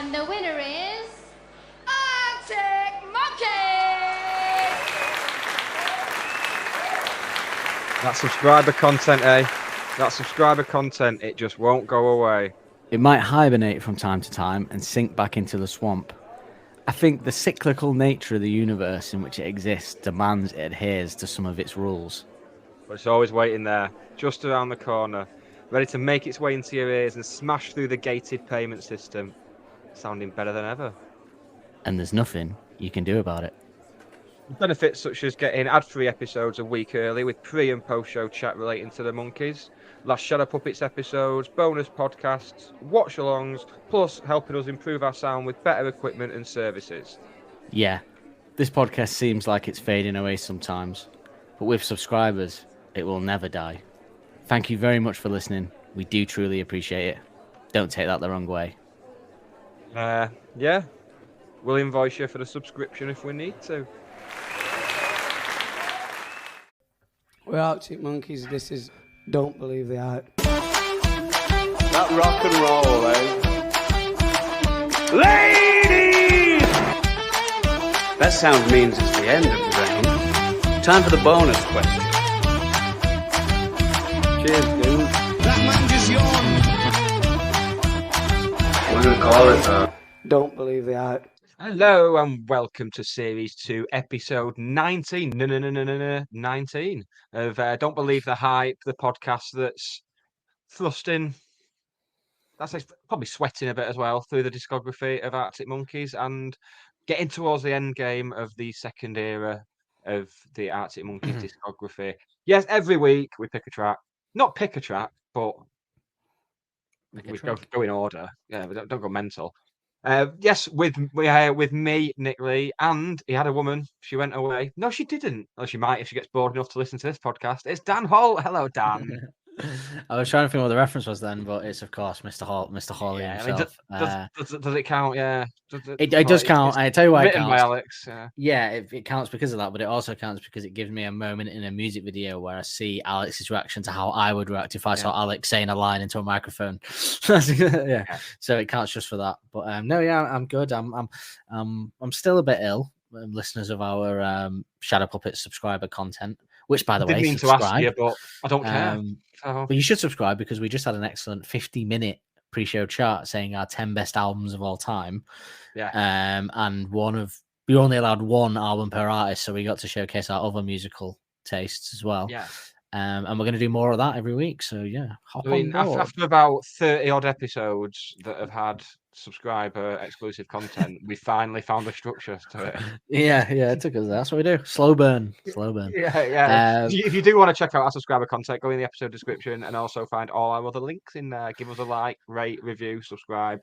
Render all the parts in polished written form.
And the winner is... Arctic Monkeys! That subscriber content, eh? That subscriber content, it just won't go away. It might hibernate from time to time and sink back into the swamp. I think the cyclical nature of the universe in which it exists demands it adheres to some of its rules. But it's always waiting there, just around the corner, ready to make its way into your ears and smash through the gated payment system, sounding better than ever. And there's nothing you can do about it. Benefits such as getting ad-free episodes a week early with pre- and post-show chat relating to the monkeys, last Shadow Puppets episodes, bonus podcasts, watch-alongs, plus helping us improve our sound with better equipment and services. Yeah, this podcast seems like it's fading away sometimes, but with subscribers, it will never die. Thank you very much for listening. We do truly appreciate it. Don't take that the wrong way. Yeah, we'll invoice you for the subscription if we need to. We're Arctic Monkeys. This is Don't Believe the Hype. That rock and roll, eh? Ladies! That sound means it's the end of the round. Time for the bonus question. Cheers, dude. That man just yawned. We're going to call it Don't Believe the Hype. Hello and welcome to Series 2, Episode 19. 19 of Don't Believe the Hype, the podcast that's thrusting, that's probably sweating a bit as well, through the discography of Arctic Monkeys and getting towards the end game of the second era of the Arctic Monkeys discography. Yes, every week we pick a track. Not pick a track, but we go in order. Yeah, we don't go mental. Yes, with me, Nick Lee, and he had a woman. She went away. No, she didn't. Or she might if she gets bored enough to listen to this podcast. It's Dan Holt. Hello, Dan. I was trying to think what the reference was then, but it's of course Mr. Holt, Mr. Hawley himself. Does it count? Yeah, it does count. I tell you why it written counts. by Alex. Yeah, it counts because of that, but it also counts because it gives me a moment in a music video where I see Alex's reaction to how I would react if I saw Alex saying a line into a microphone. Yeah, so it counts just for that. But no, yeah, I'm good. I'm still a bit ill. Listeners of our Shadow Puppet subscriber content, which by the way, I didn't mean to ask you, but I don't care. But you should subscribe because we just had an excellent 50-minute pre-show chart saying our 10 best albums of all time. Yeah. And we only allowed one album per artist, so we got to showcase our other musical tastes as well. Yeah. And we're going to do more of that every week. So yeah, after about 30 odd episodes that have had subscriber exclusive content, we finally found a structure to it. Yeah, it took us. That's what we do. Slow burn. Yeah. If you do want to check out our subscriber content, go in the episode description and also find all our other links in there. Give us a like, rate, review, subscribe,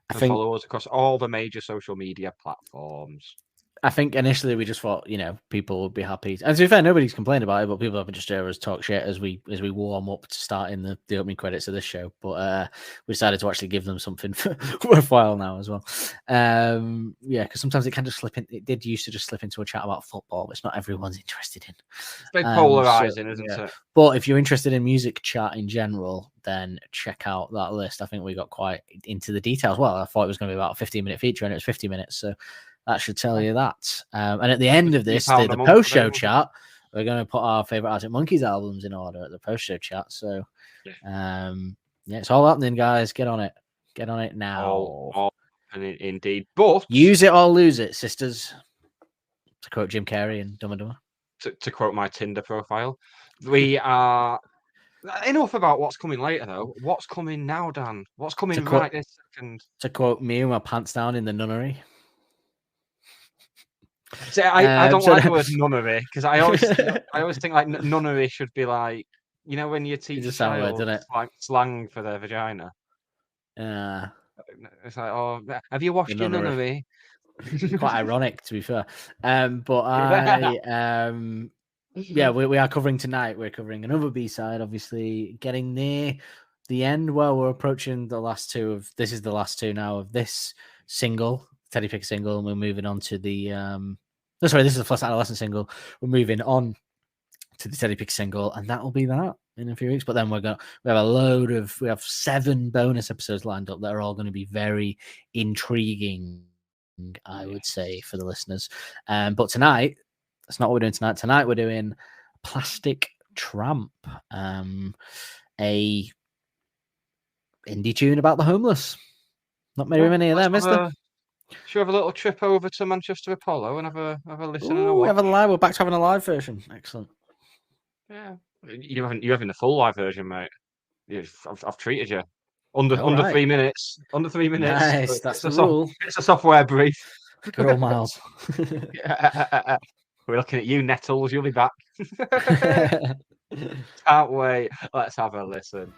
and follow us across all the major social media platforms. I think initially we just thought, people would be happy. And to be fair, nobody's complained about it, but people haven't just heard us talk shit as we warm up to starting the opening credits of this show. But we decided to actually give them something worthwhile now as well. Because sometimes it can just slip in. It did used to just slip into a chat about football, which not everyone's interested in. It's very polarizing, isn't it? But if you're interested in music chat in general, then check out that list. I think we got quite into the details. Well, I thought it was going to be about a 15-minute feature, and it was 50 minutes. So that should tell you that. And at the end of this, the post-show chat, we're going to put our favorite Arctic Monkeys albums in order at the post-show chat. So, it's all happening, guys. Get on it. Get on it now. All indeed. But use it or lose it, sisters. To quote Jim Carrey in Dumb and Dumber. To quote my Tinder profile, we are enough about what's coming later, though. What's coming now, Dan? What's coming right this second? To quote me with my pants down in the nunnery. See, I don't like the word nunnery because I always think like nunnery should be like, when you teach a child like slang for their vagina. It's like, oh, have you washed your nunnery? Quite ironic, to be fair. We are covering tonight. We're covering another B-side, obviously getting near the end. Well, we're approaching the last two of this is the last two now of this single. Teddy Picker single, and we're moving on to the this is the first adolescent single. We're moving on to the Teddy Pick single, and that'll be that in a few weeks. But then we have 7 bonus episodes lined up that are all going to be very intriguing, I would say, for the listeners. But tonight, that's not what we're doing tonight. Tonight we're doing Plastic Tramp, a indie tune about the homeless. Not very many of them, is there? Should we have a little trip over to Manchester Apollo and have a listen and a We watch? have a live. We're back to having a live version. Excellent. Yeah, you're having the full live version, mate. I've treated you under 3 minutes. Under 3 minutes. Nice, that's the rule. It's a software brief. Good old Miles. We're looking at you, Nettles. You'll be back. Can't wait. Let's have a listen.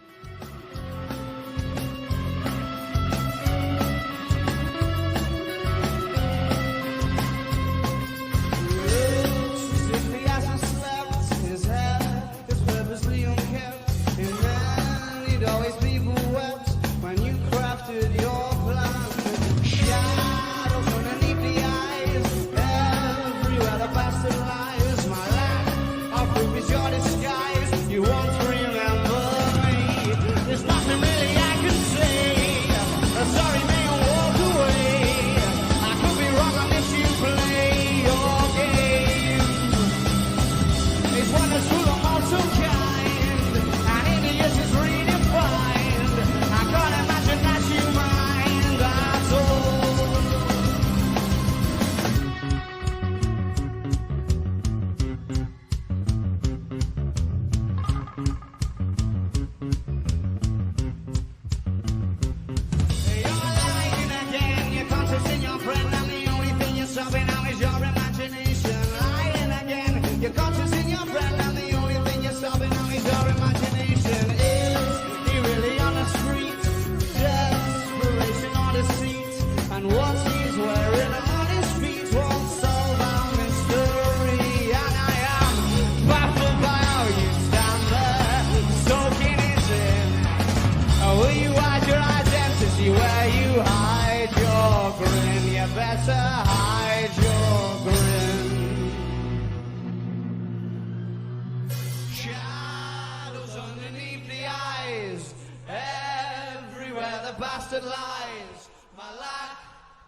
Lies. My lack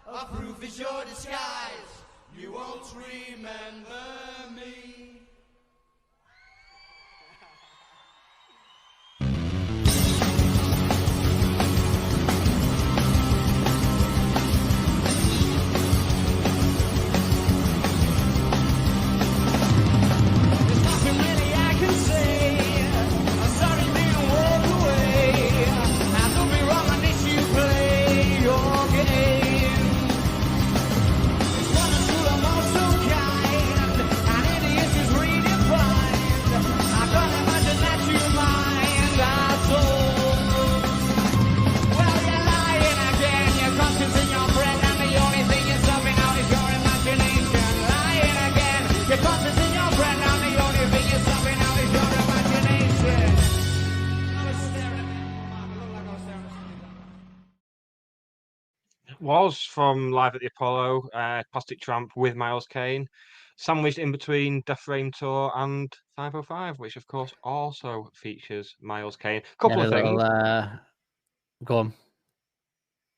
of proof is your disguise. You won't remember me. There's nothing really I can say. I'm sorry, man, walk away. I could be wrong on this, you play your game. It's wonderful, I'm also kind. And idiots is redefined. I can't imagine that you mind at all. Well, you're lying again. Your conscience in your brain, and the only thing you're stopping out is your imagination. Lying again. Your conscience in your brain, and the only thing you're stopping out is your imagination. I was staring at me. I looked like I was staring at something. Was from Live at the Apollo, Plastic Tramp with Miles Kane, sandwiched in between Death Frame Tour and 505, which of course also features Miles Kane. Couple of things. Go on.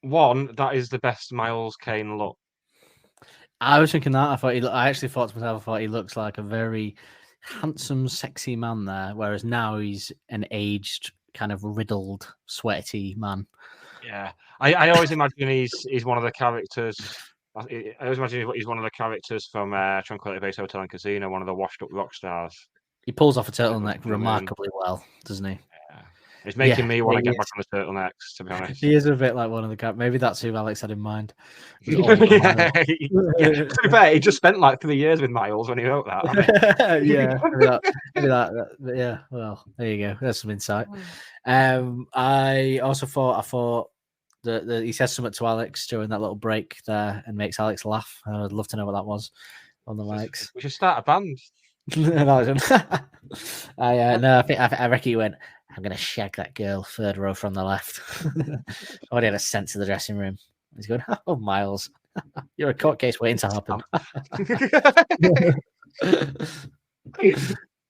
One, that is the best Miles Kane look. I was thinking that. I actually thought to myself, I thought he looks like a very handsome, sexy man there, whereas now he's an aged, kind of riddled, sweaty man. Yeah, I always imagine he's one of the characters. I always imagine he's one of the characters from Tranquility Base Hotel and Casino, one of the washed-up rock stars. He pulls off a turtleneck remarkably well, doesn't he? Yeah. It's making me want to he get back on the turtlenecks, to be honest. He is a bit like one of the characters. Maybe that's who Alex had in mind. Yeah. To be fair, he just spent like 3 years with Miles when he wrote that. Yeah, maybe that. Yeah, well, there you go. There's some insight. I thought that he says something to Alex during that little break there and makes Alex laugh. I'd love to know what that was on the mics. We should start a band. I reckon he went, I'm going to shag that girl third row from the left. Already had a sense of the dressing room. He's going, oh, Miles, you're a court case waiting to happen.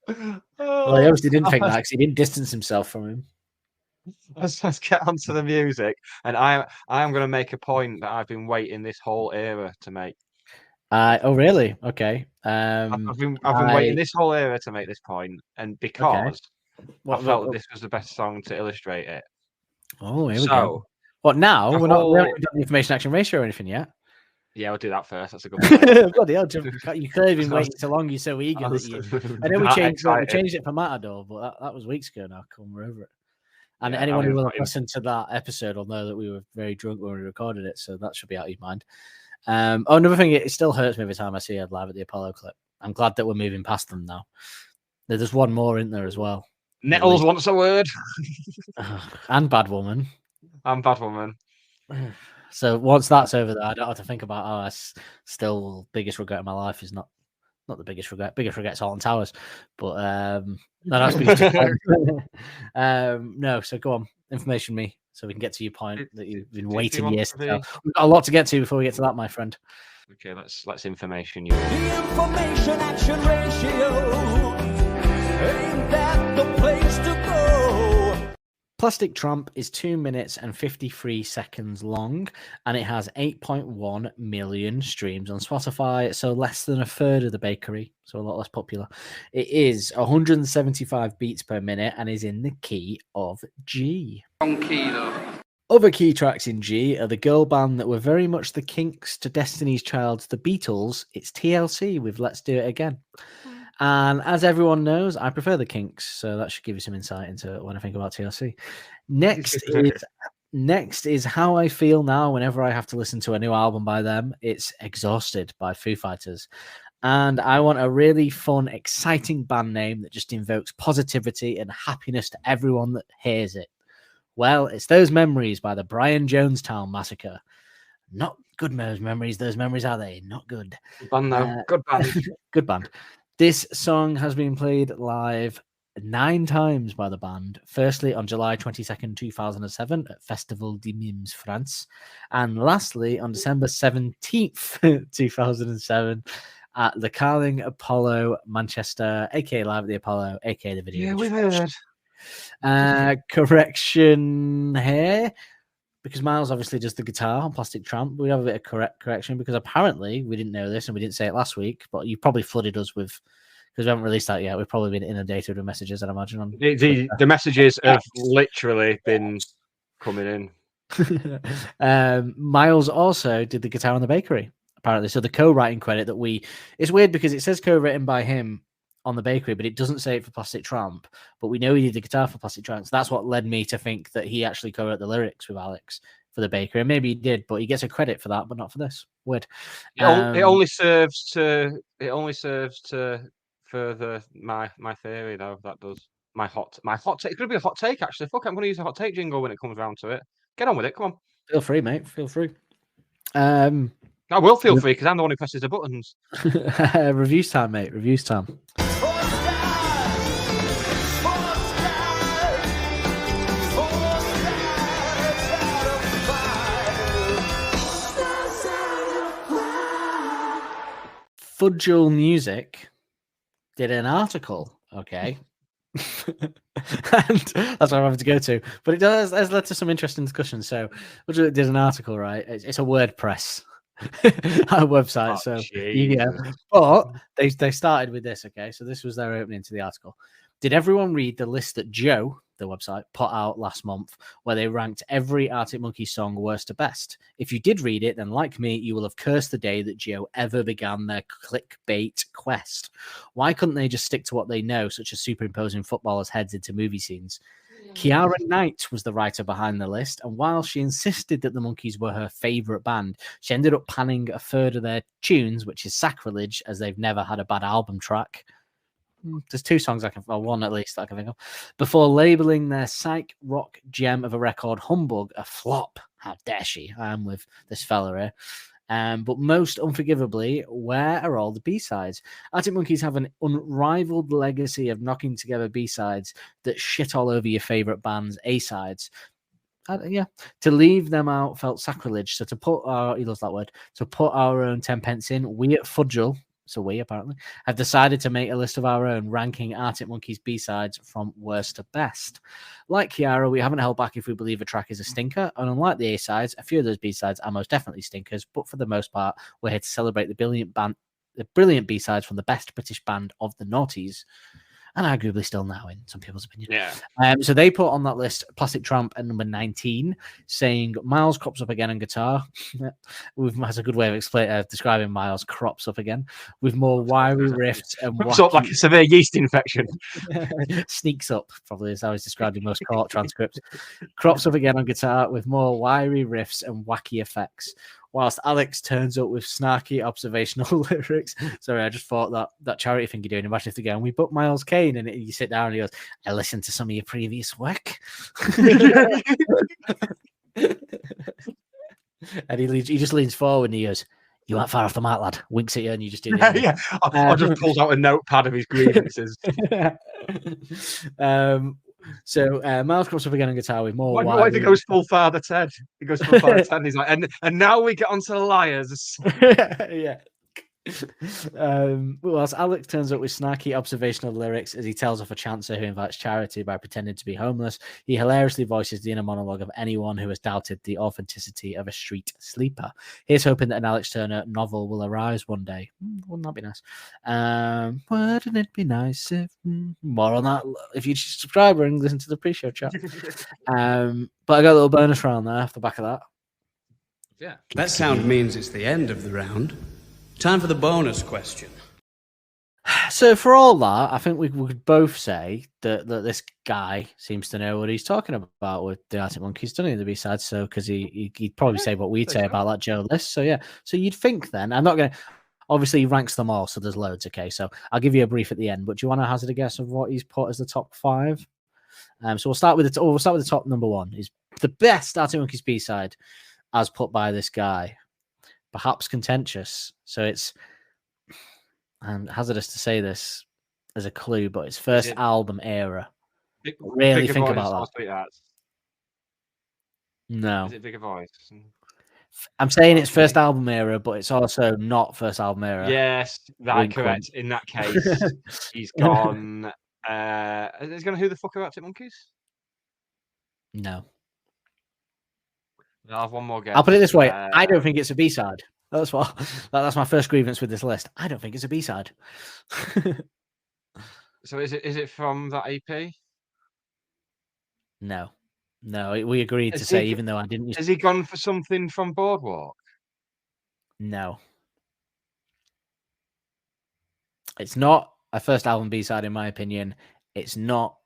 Well, he obviously didn't think that because he didn't distance himself from him. Let's get on to the music. And I am going to make a point that I've been waiting this whole era to make. Oh, really? Okay. I've been waiting this whole era to make this point, and because I felt that this was the best song to illustrate it. Oh, here we go. What now? We haven't done the information action ratio or anything yet. Yeah, we'll do that first. That's a good point. Bloody hell, you could have been waiting so long. You're so eager that you. I know we changed it for Matador, but that was weeks ago now. Come, we're over it. And Yeah, anyone who will have listened to that episode will know that we were very drunk when we recorded it, so that should be out of your mind. Another thing, it still hurts me every time I see Ed live at the Apollo clip. I'm glad that we're moving past them now. There's one more in there as well. Nettles wants a word. And Bad Woman. And Bad Woman. So once that's over there, I don't have to think about, that's still biggest regret of my life is not the biggest regret. Biggest regret's Alton Towers. But no, no, so go on. Information me so we can get to your point that you've been waiting years to tell. We've got a lot to get to before we get to that, my friend. Okay, let's information you. The information action ratio. Ain't that the place to go? Plastic Tramp is 2 minutes and 53 seconds long, and it has 8.1 million streams on Spotify, so less than a third of the Bakery, so a lot less popular. It is 175 beats per minute and is in the key of G. Wrong key, though. Other key tracks in G are the girl band that were very much the Kinks to Destiny's Child's The Beatles. It's TLC with Let's Do It Again. And as everyone knows, I prefer the Kinks, so that should give you some insight into when I think about TLC. Next is How I Feel Now whenever I have to listen to a new album by them. It's Exhausted by Foo Fighters. And I want a really fun, exciting band name that just invokes positivity and happiness to everyone that hears it. Well, it's Those Memories by the Brian Jonestown Massacre. Not good memories. Those memories, are they? Not good. Good band, though. Good band. Good band. This song has been played live 9 times by the band. Firstly, on July 22nd, 2007 at Festival de Mimes, France. And lastly, on December 17th, 2007 at the Carling Apollo, Manchester, aka Live at the Apollo, aka the video. Yeah, we've heard. Correction here. Because Miles obviously does the guitar on Plastic Tramp, we have a bit of correction because apparently we didn't know this and we didn't say it last week, but you probably flooded us with, because we haven't released that yet, we've probably been inundated with messages, I'd imagine. On The messages have literally been coming in. Miles also did the guitar on the Bakery, apparently. So the co-writing credit that it's weird because it says co-written by him on the Bakery, but it doesn't say it for Plastic Tramp. But we know he did the guitar for Plastic Tramp. So that's what led me to think that he actually co-wrote the lyrics with Alex for the Bakery. And maybe he did, but he gets a credit for that, but not for this. Weird. It only serves to further my theory, though. That does my hot take. It's gonna be a hot take, actually. Fuck, I'm gonna use a hot take jingle when it comes around to it. Get on with it. Come on. Feel free, mate. Feel free. I will feel free because I'm the one who presses the buttons. Reviews time, mate. Reviews time. Fudgel Music did an article, okay? And that's what I'm having to go to. But it has led to some interesting discussions. So Fudgel did an article, right? It's a WordPress website. So yeah. But they started with this, okay? So this was their opening to the article. Did everyone read the list that Joe, the website, put out last month where they ranked every Arctic Monkeys song worst to best? If you did read it, then like me, you will have cursed the day that Joe ever began their clickbait quest. Why couldn't they just stick to what they know, such as superimposing footballers' heads into movie scenes? Kiara Knight was the writer behind the list, and while she insisted that the Monkees were her favourite band, she ended up panning a third of their tunes, which is sacrilege, as they've never had a bad album track. There's 2 songs one at least I can think of, before labelling their psych rock gem of a record, Humbug, a flop. How dare she? I am with this fella here. But most unforgivably, where are all the B-sides? Arctic Monkeys have an unrivaled legacy of knocking together B-sides that shit all over your favourite band's A-sides. To leave them out felt sacrilege. So to put our, he loves that word, to put our own 10 pence in, we at Fudgel, so we apparently have decided to make a list of our own, ranking Arctic Monkeys B-sides from worst to best. Like Kiara, we haven't held back if we believe a track is a stinker, and unlike the A-sides, a few of those B-sides are most definitely stinkers, but for the most part, we're here to celebrate the brilliant B-sides from the best British band of the noughties, and arguably still now in some people's opinion. Yeah. So they put on that list Plastic Tramp at number 19, saying Miles crops up again on guitar. That's a good way of describing Miles crops up again with more wiry riffs and It's up like a severe yeast infection. sneaks up, probably is how it's described in most court transcripts. Crops up again on guitar with more wiry riffs and wacky effects, whilst Alex turns up with snarky observational lyrics. Sorry, I just thought that charity thing you're doing. Imagine if they go, and we booked Miles Kane, and you sit down and he goes, I listened to some of your previous work. And he just leans forward and he goes, you weren't far off the mark, lad. Winks at you and you just do the Yeah. I just pulls out a notepad of his grievances. So Miles crops up again on guitar with more. Why he goes full Father Ted? He goes full Father Ted. And he's like, and now we get on to the liars. Yeah. Whilst Alex turns up with snarky observational lyrics as he tells off a chancer who invites charity by pretending to be homeless, he hilariously voices the inner monologue of anyone who has doubted the authenticity of a street sleeper. Here's hoping that an Alex Turner novel will arise one day. Wouldn't that be nice? Wouldn't it be nice if more on that if you subscribe and listen to the pre-show chat? But I got a little bonus round there off the back of that. Yeah. That sound means it's the end of the round. Time for the bonus question. So for all that, I think we would both say that this guy seems to know what he's talking about with the Arctic Monkeys, doesn't he, the B-side? So because he'd probably say what we'd say about that Joe list. So yeah, so you'd think then. I'm not going to. Obviously, he ranks them all, so there's loads. Okay, so I'll give you a brief at the end. But do you want to hazard a guess of what he's put as the top 5? So we'll start with the top number 1. Is the best Arctic Monkeys B-side as put by this guy. Perhaps contentious. So it's hazardous to say this as a clue, but it's first album era. Really think about that. No. Is it Bigger Voice? I'm saying it's first album era, but it's also not first album era. Yes, that's correct. In that case, he's gone. He's gone. Who the fuck are Arctic Monkeys? No. I'll have one more guess. I'll put it this way: I don't think it's a B-side. That's my first grievance with this list. I don't think it's a B-side. So is it from that EP? No, we agreed to say, even though I didn't. Has he gone for something from Boardwalk? No, it's not a first album B-side in my opinion. It's not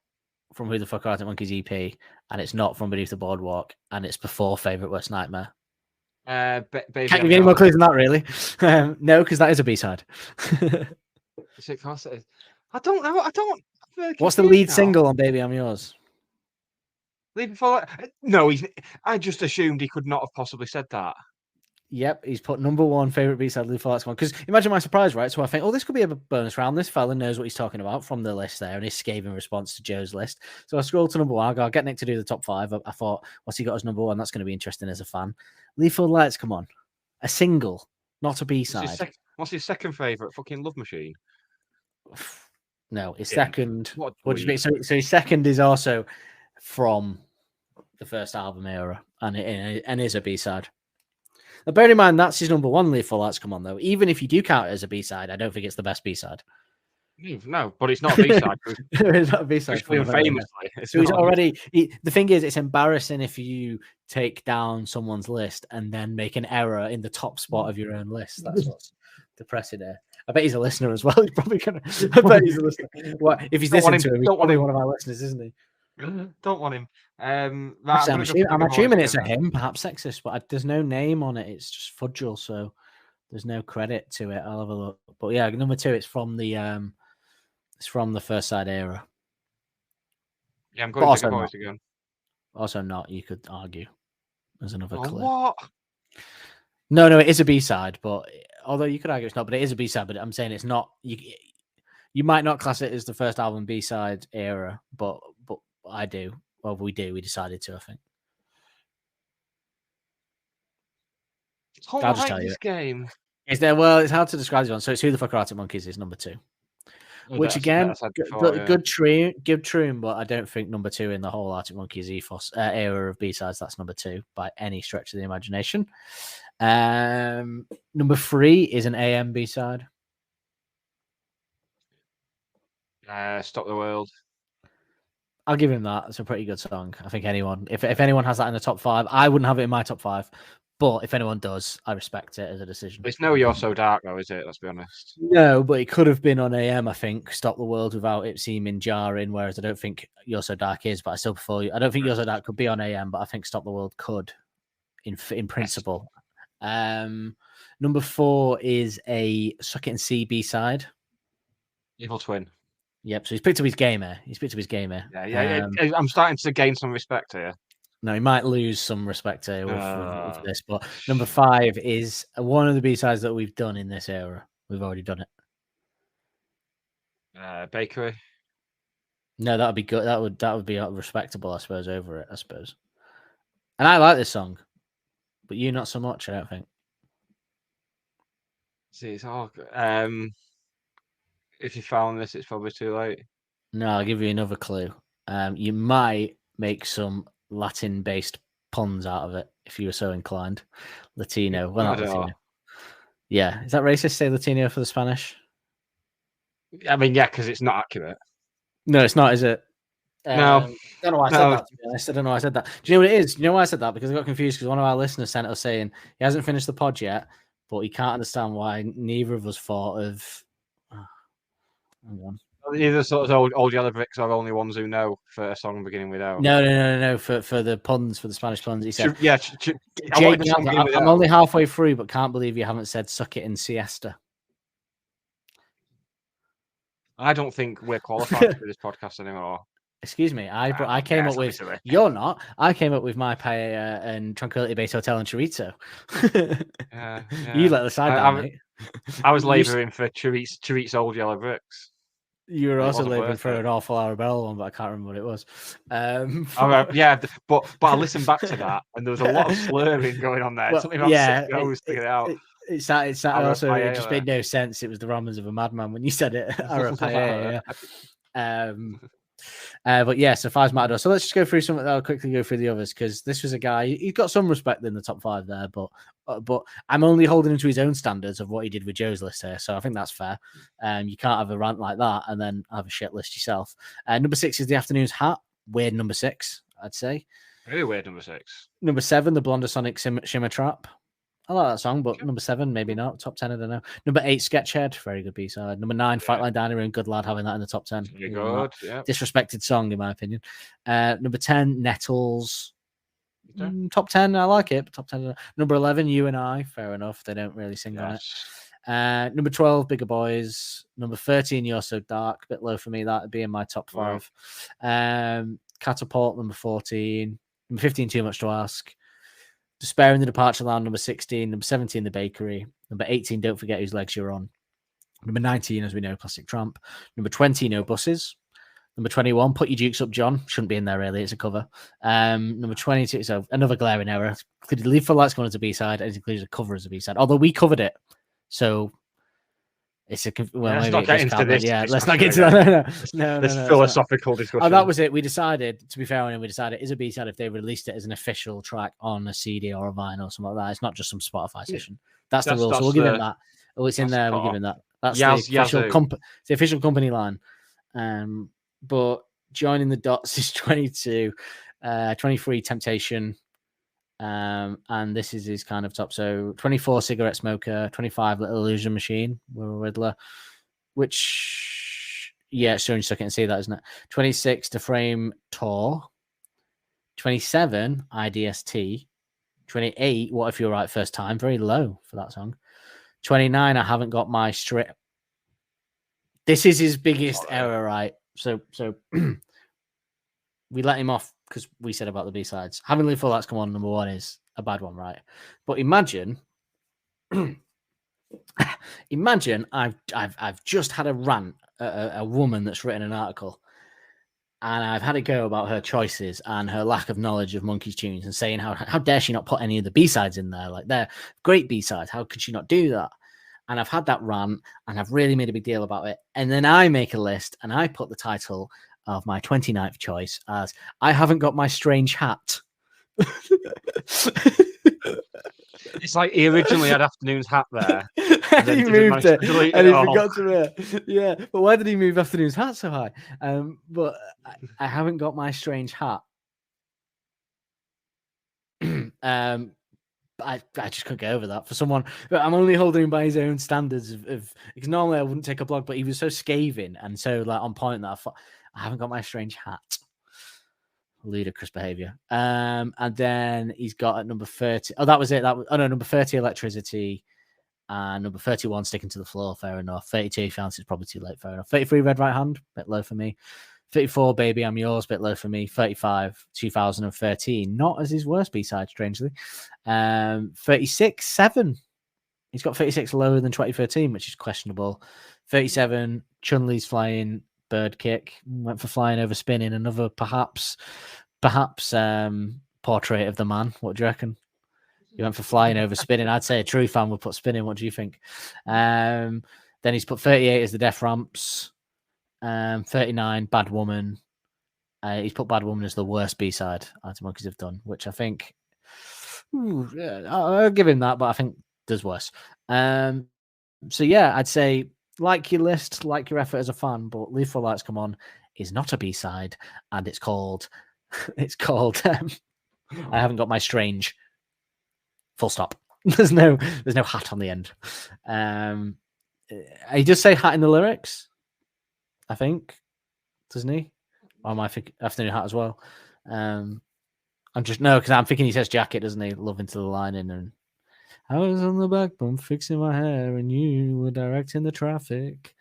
from Who the Fuck Are Arctic Monkeys EP, and it's not from Beneath the Boardwalk, and it's before Favorite Worst Nightmare. Baby, Can't give you any more clues than that, really. No, because that is a B-side. Is it? I don't know. What's the lead single on Baby I'm Yours? Leave before. No, I just assumed he could not have possibly said that. Yep, he's put number 1 favorite B-side Leave for Last one. Because imagine my surprise, right? So I think, this could be a bonus round. This fella knows what he's talking about from the list there, and his scathing response to Joe's list. So I scrolled to number 1. I'll get Nick to do the top 5. I thought, what's he got as number 1? That's going to be interesting as a fan. Leave for Lights, come on. A single, not a B-side. What's his second favorite? Fucking Love Machine. No, his second. What do you mean? So his second is also from the first album era, and is a B-side. Now, bear in mind, that's his number 1, Leave for Lights, come on, though. Even if you do count it as a B-side, I don't think it's the best B-side. No, but it's not a B-side. It's not a B-side. Famously. So he's already... the thing is, it's embarrassing if you take down someone's list and then make an error in the top spot of your own list. That's what's depressing there. I bet he's a listener as well. He's probably going to... I bet he's a listener. If he's listening to him, he's probably one of our listeners, isn't he? Don't want him. I'm assuming it's a him, perhaps sexist, but there's no name on it. It's just Fudgel, so there's no credit to it. I'll have a look. But yeah, number 2, it's from the first side era. Yeah, I'm going to Bigger Voice again. Also not, you could argue. There's another clue. What? No, it is a B-side, but although you could argue it's not, but it is a B-side, but I'm saying it's not. You might not class it as the first album B-side era, but I do. Well, we do. We decided to, I think. I'll just tell you. This game. Is there? Well, it's hard to describe this one. So it's Who the Fuck Are Arctic Monkeys is number 2. Which again, good tune, but I don't think number 2 in the whole Arctic Monkeys ethos era of B-sides. That's number 2 by any stretch of the imagination. Number 3 is an AM B-side. Stop the World. I'll give him that. It's a pretty good song. I think if anyone has that in the top 5, I wouldn't have it in my top 5. But if anyone does, I respect it as a decision. It's no You're So Dark, though, is it? Let's be honest. No, but it could have been on AM, I think. Stop the World without it seeming jarring, whereas I don't think You're So Dark is, but I still prefer you. I don't think You're So Dark could be on AM, but I think Stop the World could, in principle. Number 4 is a Suck It and See B-side. Evil Twin. Yep, so he's picked up his game here. Yeah. I'm starting to gain some respect here. No, he might lose some respect here with this. But number 5 is one of the B-sides that we've done in this era. We've already done it. Bakery. No, that would be good. That would be respectable, I suppose, over it, I suppose. And I like this song, but you not so much, I don't think. See, it's all if you found this, it's probably too late. No, I'll give you another clue. You might make some Latin-based puns out of it if you were so inclined. Latino. Well, not Latino. Yeah. Is that racist, say Latino for the Spanish? I mean, yeah, because it's not accurate. No, it's not, is it? No. I don't know why I said that, to be honest. I don't know why I said that. Do you know what it is? Do you know why I said that? Because I got confused because one of our listeners sent us saying he hasn't finished the pod yet, but he can't understand why neither of us thought of... hang on. Either sort of old yellow bricks are only ones who know for a song beginning with O. No. For the puns, for the Spanish puns, he said. Jake, I'm only halfway through, but can't believe you haven't said "suck it in siesta." I don't think we're qualified for this podcast anymore. Excuse me, I came up with. You're not. I came up with My Paella and Tranquility Base Hotel and Chorizo. You let the side down, mate. I was labouring for Chorizo old yellow bricks. You were also labouring for an awful Arabella one, but I can't remember what it was. Yeah, but I listened back to that, and there was a lot of slurring going on there. Well, something about goes to get out. It also it just made no sense. It was the ramblings of a madman when you said it. Arabella, yeah. But yeah, so 5's Matador. So let's just go through some. I'll quickly go through the others because this was a guy. He got some respect in the top 5 there, but I'm only holding him to his own standards of what he did with Joe's list here. So I think that's fair. You can't have a rant like that and then have a shit list yourself. Number 6 is The Afternoon's Hat. Weird number 6, I'd say. Very weird number 6. Number 7, the Blondasonic Shimmer Trap. I like that song, but number 7, maybe not. Top 10, I don't know. Number 8, Sketchhead, very good B-side. Number 9, Fightline Dining Room, good lad having that in the top 10. You're good, yeah. Disrespected song, in my opinion. Number 10, Nettles. Top 10, I like it, but top 10. Number 11, You and I, fair enough. They don't really sing on it. Number 12, Bigger Boys. Number 13, You're So Dark. A bit low for me, that would be in my top 5. Catapult, number 14. Number 15, Too Much to Ask. Despair in the Departure Lounge, number 16. Number 17, The Bakery. Number 18, Don't Forget Whose Legs You're On. Number 19, as we know, Plastic Tramp. Number 20, No Buses. Number 21, Put Your Dukes Up, John. Shouldn't be in there, really. It's a cover. Number 22, so another glaring error. Included Leave for Lights going as a B-side, and it included a cover as a B-side. Although we covered it. So it's a... Well, let's maybe not get into this. Yeah, let's not get into that. No, this philosophical discussion. Oh, that was it. We decided, to be fair, and we decided it's a B-side if they released it as an official track on a CD or a vinyl or something like that. It's not just some Spotify session. That's the rule. So we'll give him that. Oh, it's in there. We'll give him that. That's the official company line. But joining the dots is 22, 23 Temptation, and this is his kind of top. So 24 Cigarette Smoker, 25 Little Illusion Machine, we're a Riddler, which it's showing so I can see that, isn't it? 26 To Frame Tour, 27 IDST, 28 What If You're Right First Time, very low for that song. 29 I Haven't Got My Strip. This is his biggest error, right? So we let him off because we said about the B-sides. Having Leave for Lights Come On, number 1 is a bad one, right? But imagine I've just had a rant at a woman that's written an article, and I've had a go about her choices and her lack of knowledge of Monkeys tunes and saying how dare she not put any of the B-sides in there? Like, they're great B-sides. How could she not do that? and I've had that rant, and I've really made a big deal about it. And then I make a list, and I put the title of my 29th choice as "I Haven't Got My Strange Hat." It's like he originally had Afternoon's hat there. And then he didn't moved manage to it, delete and it he all. forgot to yeah. But why did he move Afternoon's hat so high? But I haven't got my strange hat. I just couldn't get over that for someone. But I'm only holding him by his own standards of because normally I wouldn't take a blog, but he was so scathing and so like on point that I thought I haven't got my strange hat. Ludicrous behavior. And then he's got at number 30. Oh, that was it. Number 30, Electricity. And number 31, Sticking to the Floor. Fair enough. 32, Fancy, it's probably too late. Fair enough. 33, Red Right Hand. Bit low for me. 34, Baby I'm Yours. Bit low for me. 35, 2013. Not as his worst B-side, strangely. 36, 7. He's got 36 lower than 2013, which is questionable. 37, Chun-Li's Flying Bird Kick. Went for Flying Over Spinning. Another perhaps portrait of the man. What do you reckon? He went for Flying Over Spinning. I'd say a true fan would put Spinning. What do you think? Then he's put 38 as the Death Ramps. 39, Bad Woman. He's put Bad Woman as the worst B-side Arctic Monkeys have done, which I think I'll give him that, but I think there's worse. So yeah, I'd say like your list, like your effort as a fan, but Leave for Lights Come On is not a B-side, and it's called I Haven't Got My Strange. Full stop. There's no hat on the end. He does say hat in the lyrics, I think, doesn't he? Or am I thinking Afternoon Hat as well? I'm because I'm thinking he says jacket, doesn't he? Love Into the Lining, and I was on the back bump fixing my hair, and you were directing the traffic.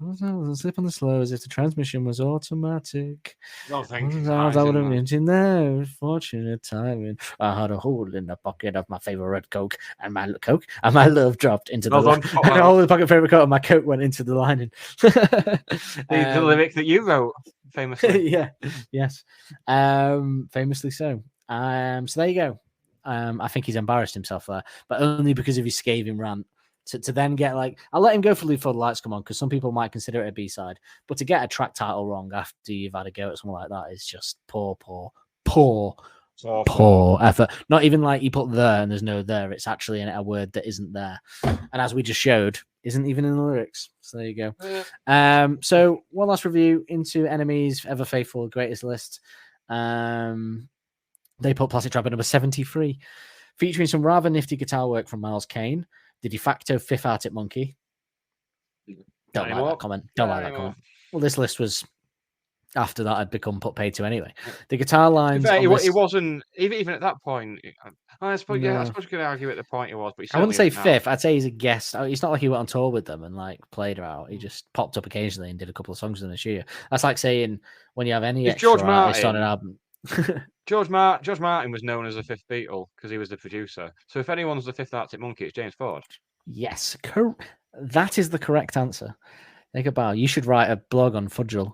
I was slip on the slow as if the transmission was automatic. No, thank you. I would have mentioned there. Fortunate timing. I had a hole in the pocket of my favorite Coke, and my love dropped into the line. And all the pocket favorite Coke, and my Coke went into the lining. The lyric that you wrote, famously. Yeah. Yes. Famously so. So there you go. I think he's embarrassed himself there, but only because of his scathing rant. To then get like, I'll let him go for Leave for the Lights Come On because some people might consider it a B-side, but to get a track title wrong after you've had a go at someone like that is just poor effort. Not even like you put there and there's no there. It's actually a word that isn't there, and as we just showed, isn't even in the lyrics. So there you go. Yeah. So one last review into Enemies Ever Faithful Greatest List. They put Plastic Tramp at number 73, featuring some rather nifty guitar work from Miles Kane. The de facto fifth Arctic Monkey. Don't like that comment. Well, this list was after that had become put paid to anyway. The guitar lines. It wasn't even at that point. I suppose you could argue at the point it was, but I wouldn't say fifth. I'd say he's a guest. It's not like he went on tour with them and like played her out. He just popped up occasionally and did a couple of songs in this year. That's like saying when you have any extra artist on an album. George Martin was known as the fifth Beatle because he was the producer. So if anyone's the fifth Arctic Monkey, it's James Ford. Yes, that is the correct answer. Take a bow. You should write a blog on Fudgel.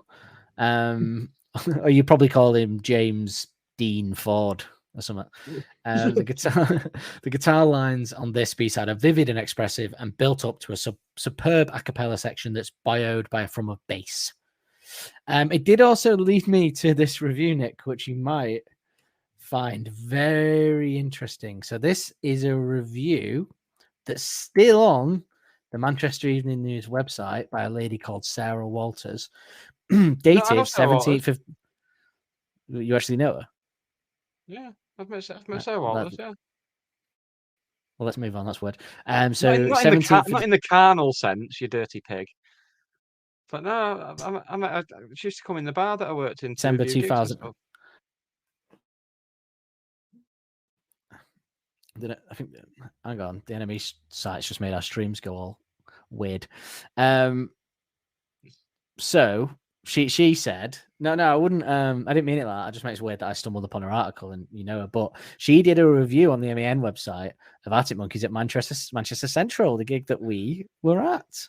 Or you probably call him James Dean Ford or something. The guitar lines on this B-side are vivid and expressive and built up to a superb a cappella section that's bioed from a bass. It did also lead me to this review, Nick, which you might find very interesting. So this is a review that's still on the Manchester Evening News website by a lady called Sarah Walters, dated 17th of... You actually know her? Yeah, I've met Sarah Walters, yeah. Well, let's move on. That's weird. Not in the carnal sense, you dirty pig. But no, she used to come in the bar that I worked in. December 2000. I think, hang on, the enemy site's just made our streams go all weird. So she said, no, I wouldn't. I didn't mean it like that. I just makes it weird that I stumbled upon her article and you know her. But she did a review on the MEN website of Arctic Monkeys at Manchester Central, the gig that we were at.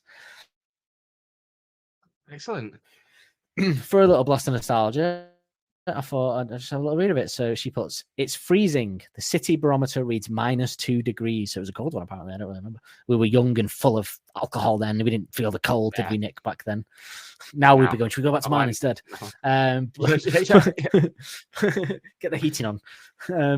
Excellent. For a little blast of nostalgia, I thought I'd just have a little read of it. So she puts, it's freezing. The city barometer reads -2 degrees. So it was a cold one, apparently. I don't really remember. We were young and full of alcohol then. We didn't feel the cold, did we, Nick, back then? Now we'd be going, should we go back to mine instead? Get the heating on.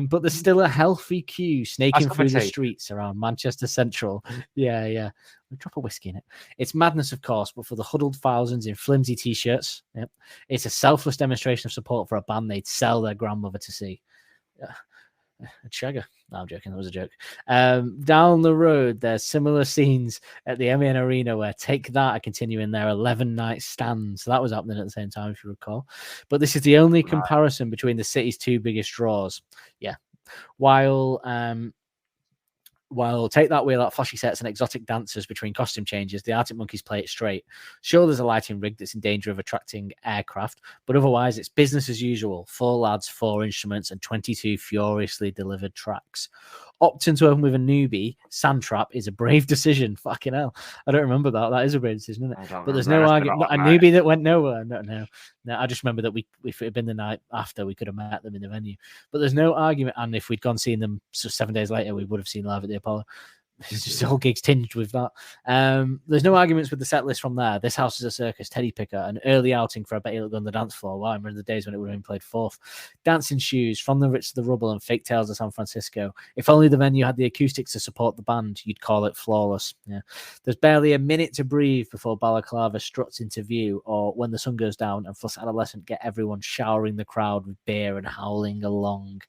But there's still a healthy queue snaking through the streets around Manchester Central. Yeah. Drop a whiskey in it. It's madness, of course, but for the huddled thousands in flimsy t-shirts, it's a selfless demonstration of support for a band they'd sell their grandmother to see. A chagger. No, I'm joking. That was a joke. Down the road, there's similar scenes at the MEN Arena where Take That are continuing their 11-night stand. So that was happening at the same time, if you recall. But this is the only comparison between the city's two biggest draws. Yeah. While Take That wheel out flashy sets and exotic dancers between costume changes, the Arctic Monkeys play it straight. Sure, there's a lighting rig that's in danger of attracting aircraft, but otherwise it's business as usual. 4 lads, 4 instruments, and 22 furiously delivered tracks. Opting to open with a newbie, Sandtrap, is a brave decision. Fucking hell. I don't remember that. That is a brave decision, isn't it? But there's no argument. Not a newbie that went nowhere. No. I just remember that if it had been the night after, we could have met them in the venue. But there's no argument. And if we'd gone seeing them 7 days later, we would have seen live at the Apollo. It's just the whole gig's tinged with that. There's no arguments with the set list from there. This House is a Circus, Teddy Picker, an early outing for a Bet You Look Good on the dance floor. Wow, I remember the days when it would have been played 4th. Dancing Shoes, From the Ritz to the Rubble, and Fake Tales of San Francisco. If only the venue had the acoustics to support the band, you'd call it flawless. Yeah. There's barely a minute to breathe before Balaclava struts into view, or When the Sun Goes Down and Fuss Adolescent get everyone showering the crowd with beer and howling along.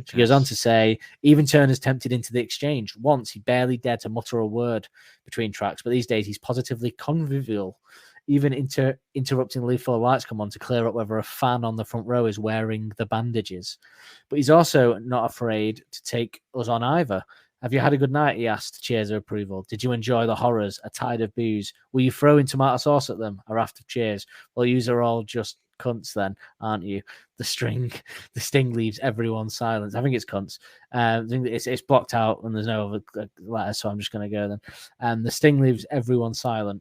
She goes on to say, even Turner's tempted into the exchange. Once he barely dared to mutter a word between tracks, but these days he's positively convivial, even interrupting the lead full of lights come on to clear up whether a fan on the front row is wearing the bandages. But he's also not afraid to take us on either. Have you had a good night? He asked, cheers of approval. Did you enjoy the horrors, a tide of booze? Were you throwing tomato sauce at them? A raft of cheers. Well, yous are all just cunts then, aren't you? The sting leaves everyone silent. I think it's cunts. It's blocked out and there's no other letter, so I'm just going to go then. The sting leaves everyone silent.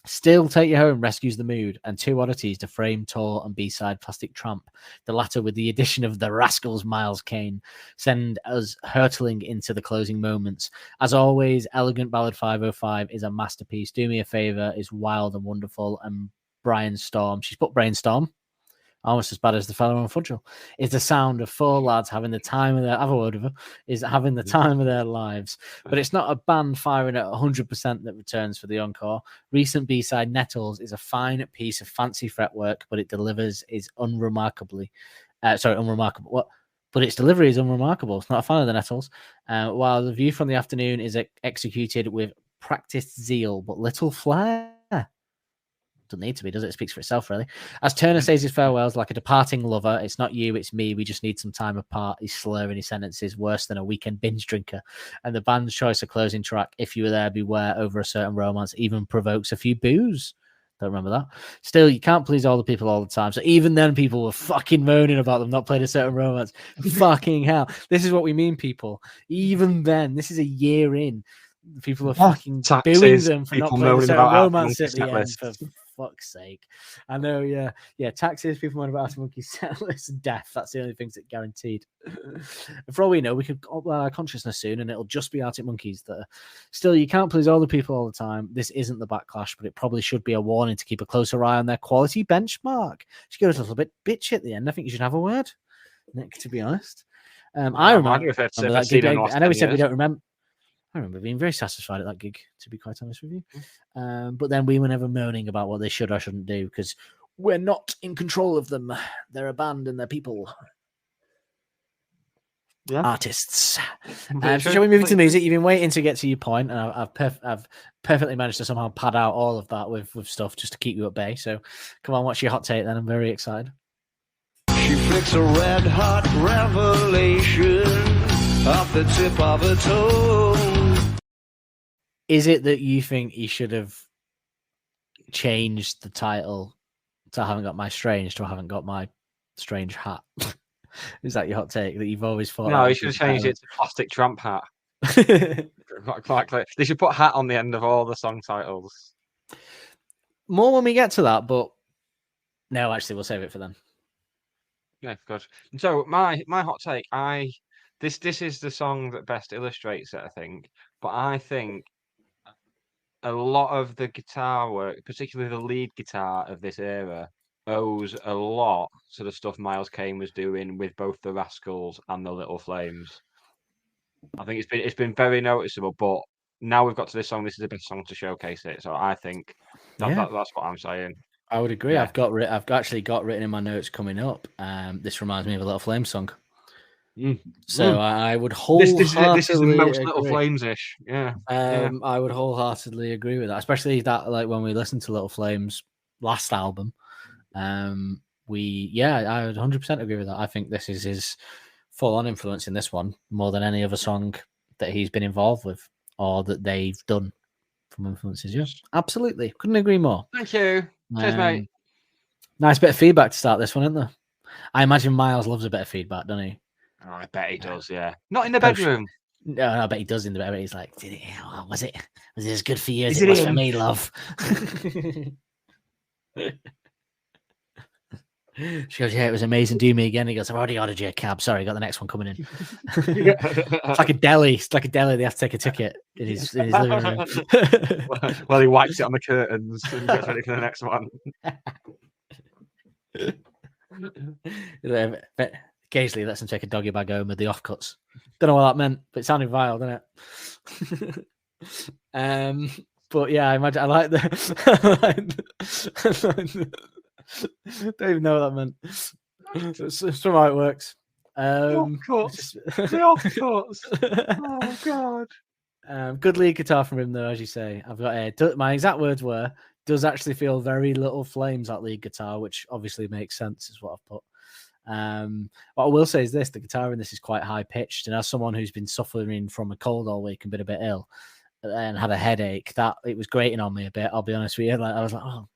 Still Take You Home rescues the mood, and 2 oddities to frame, tour, and B-side Plastic Tramp, the latter with the addition of the Rascals Miles Kane, send us hurtling into the closing moments. As always, Elegant Ballad 505 is a masterpiece. Do Me a Favor is wild and wonderful, and Brainstorm, she's put Brainstorm, almost as bad as the fellow on Fudgel, is the sound of 4 lads having the time of their, have a word of her, is having the time of their lives. But it's not a band firing at 100% that returns for the encore. Recent B-side Nettles is a fine piece of fancy fretwork, but it delivers is unremarkable. But its delivery is unremarkable. It's not a fan of the Nettles. While the View from the Afternoon is executed with practiced zeal, but little flair. Doesn't need to be, does it? It speaks for itself, really. As Turner says his farewells like a departing lover, it's not you, it's me. We just need some time apart. He's slurring his sentences worse than a weekend binge drinker. And the band's choice of closing track, If You Were There, Beware, over a certain romance, even provokes a few boos. Don't remember that. Still, you can't please all the people all the time. So even then, people were fucking moaning about them not playing a certain romance. Fucking hell. This is what we mean, people. Even then, this is a year in. People are fucking booing them for not playing a certain romance at the end. For fuck's sake. I know, yeah. Taxes, people moan about Arctic Monkeys set list, and death. That's the only things that guaranteed. For all we know, we could upload our consciousness soon and it'll just be Arctic Monkeys that are... Still, you can't please all the people all the time. This isn't the backlash, but it probably should be a warning to keep a closer eye on their quality benchmark. She goes a little bit bitchy at the end. I think you should have a word, Nick, to be honest. I remember that gig. I know we said we don't remember. I remember being very satisfied at that gig, to be quite honest with you. But then we were never moaning about what they should or shouldn't do because we're not in control of them. They're a band and they're people. Yeah. Artists. So shall we move into music? You've been waiting to get to your point, and I've perfectly managed to somehow pad out all of that with stuff just to keep you at bay. So come on, what's your hot take then? I'm very excited. She flicks a red hot revelation off the tip of her toe. Is it that you think he should have changed the title to I Haven't Got My Strange to I Haven't Got My Strange Hat? Is that your hot take that you've always thought? No, he should have changed it to Plastic Tramp Hat. Not quite clear. They should put hat on the end of all the song titles. More when we get to that, but no, actually, we'll save it for then. Yeah, good. So my hot take, this is the song that best illustrates it, I think. But I think a lot of the guitar work, particularly the lead guitar of this era, owes a lot to the stuff Miles Kane was doing with both the Rascals and the Little Flames. I think it's been very noticeable, but now we've got to this song, this is the best song to showcase it. So I think that's what I'm saying. I would agree. Yeah. I've actually got written in my notes coming up. This reminds me of a Little Flame song. So I would wholeheartedly this is the most agree. Little Flames-ish. Yeah. I would wholeheartedly agree with that, especially that like when we listened to Little Flames last album. I would 100% agree with that. I think this is his full-on influence in this one more than any other song that he's been involved with or that they've done from influences. Yeah, absolutely. Couldn't agree more. Thank you. Cheers, mate. Nice bit of feedback to start this one, isn't there? I imagine Miles loves a bit of feedback, doesn't he? Oh, I bet he does, yeah. Not in the bedroom. No, I bet he does in the bedroom. He's like, was it as good for you as it was for me, love? She goes, yeah, it was amazing. Do me again. He goes, I've already ordered you a cab. Sorry, got the next one coming in. It's like a deli. It's like a deli. They have to take a ticket in his living room. Well, he wipes it on the curtains and gets ready for the next one. Occasionally lets him take a doggy bag home with the offcuts. Don't know what that meant, but it sounded vile, didn't it? But yeah, I imagine I like the don't even know what that meant. That's how it works. Offcuts. The offcuts. Oh god. Good lead guitar from him though, as you say. I've got my exact words were, does actually feel very Little Flames, that lead guitar, which obviously makes sense, is what I've put. What I will say is this: the guitar in this is quite high pitched, and as someone who's been suffering from a cold all week and been a bit ill and had a headache, that it was grating on me a bit. I'll be honest with you. Like I was like, oh,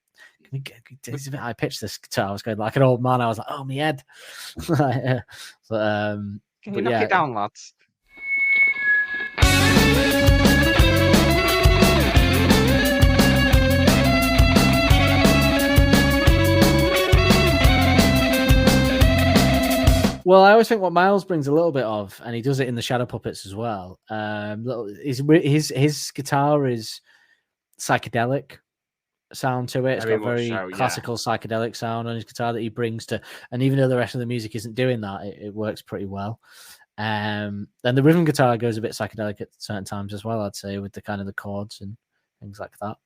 it's a bit high pitched. This guitar. I was going like an old man. I was like, oh, my head. Can you knock it down, lads? Well, I always think what Miles brings a little bit of, and he does it in the Shadow Puppets as well. His guitar is psychedelic sound to it. It's got a very classical psychedelic sound on his guitar that he brings to, and even though the rest of the music isn't doing that, it works pretty well. Then the rhythm guitar goes a bit psychedelic at certain times as well, I'd say, with the kind of the chords and things like that.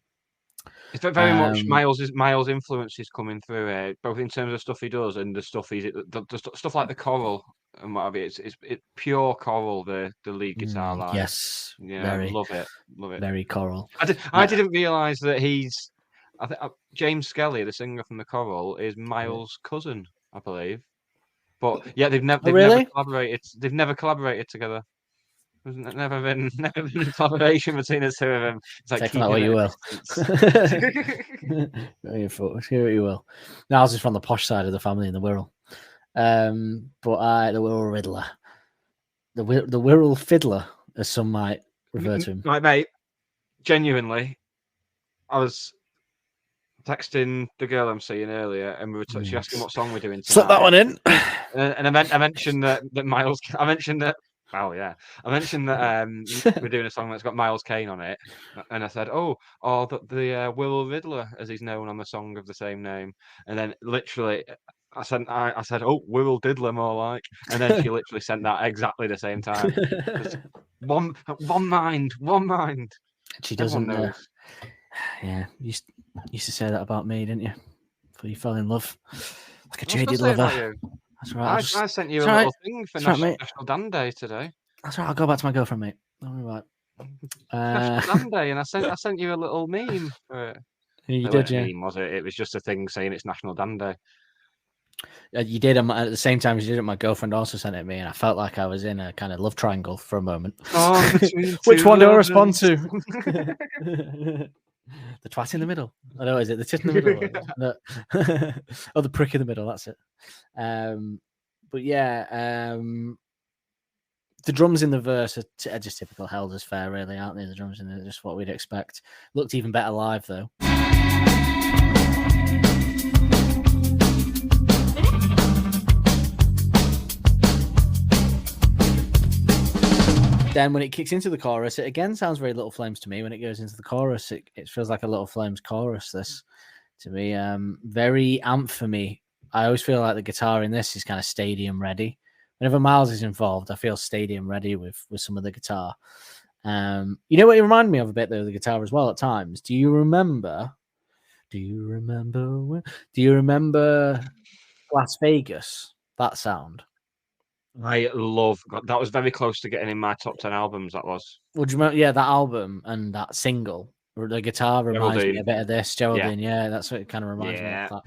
It's very much Miles' influence is coming through here, both in terms of stuff he does and the stuff the stuff like the choral and what have you. It's pure choral, the lead guitar line. Yes, yeah, love it. Very choral. I didn't realise that he's. I think James Skelly, the singer from the choral, is Miles' cousin, I believe. But yeah, they've never collaborated. They've never collaborated together. There's never been collaboration between the two of them. It's like take that what you will. Hear what you will. Niles is from the posh side of the family in the Wirral. But the Wirral Riddler. The Wirral Fiddler, as some might refer to him. Right, mate. Genuinely, I was texting the girl I'm seeing earlier, and we were she asked me what song we're doing tonight. Slip that one in. And I mentioned that Miles. I mentioned that. Oh yeah, I mentioned that we're doing a song that's got Miles Kane on it, and I said, the Wirral Riddler, as he's known on the song of the same name, and then literally I said, Wirral Diddler more like, and then she literally sent that exactly the same time. one mind. She doesn't know. Yeah, you used to say that about me, didn't you? Before you fell in love, like a jaded lover. That's right. I sent you a little thing for National Dan Day today. That's right. I'll go back to my girlfriend, mate. Don't worry about it. National Dan Day, and I sent you a little meme for it. You did, yeah. Meme, was it? It was just a thing saying it's National Dan Day. You did at the same time as you did it. My girlfriend also sent it to me, and I felt like I was in a kind of love triangle for a moment. Oh, which one do I respond to? The twat in the middle. I know, is it the tit in the middle? No. Oh, the prick in the middle. That's it. But yeah, the drums in the verse are just typical Held as Fair, really, aren't they? The drums in there, just what we'd expect. Looked even better live, though. Then when it kicks into the chorus, it again sounds very Little Flames to me. When it goes into the chorus, it feels like a Little Flames chorus. This to me, very amp-y. I always feel like the guitar in this is kind of stadium ready. Whenever Miles is involved, I feel stadium ready with some of the guitar. You know what it reminded me of a bit though, the guitar as well at times. Do you remember Las Vegas? That sound. I love that. Was very close to getting in my top 10 albums. That was. Would you remember? Yeah, that album and that single. The guitar reminds me a bit of this. Geraldine, yeah, that's what it kind of reminds me of. That.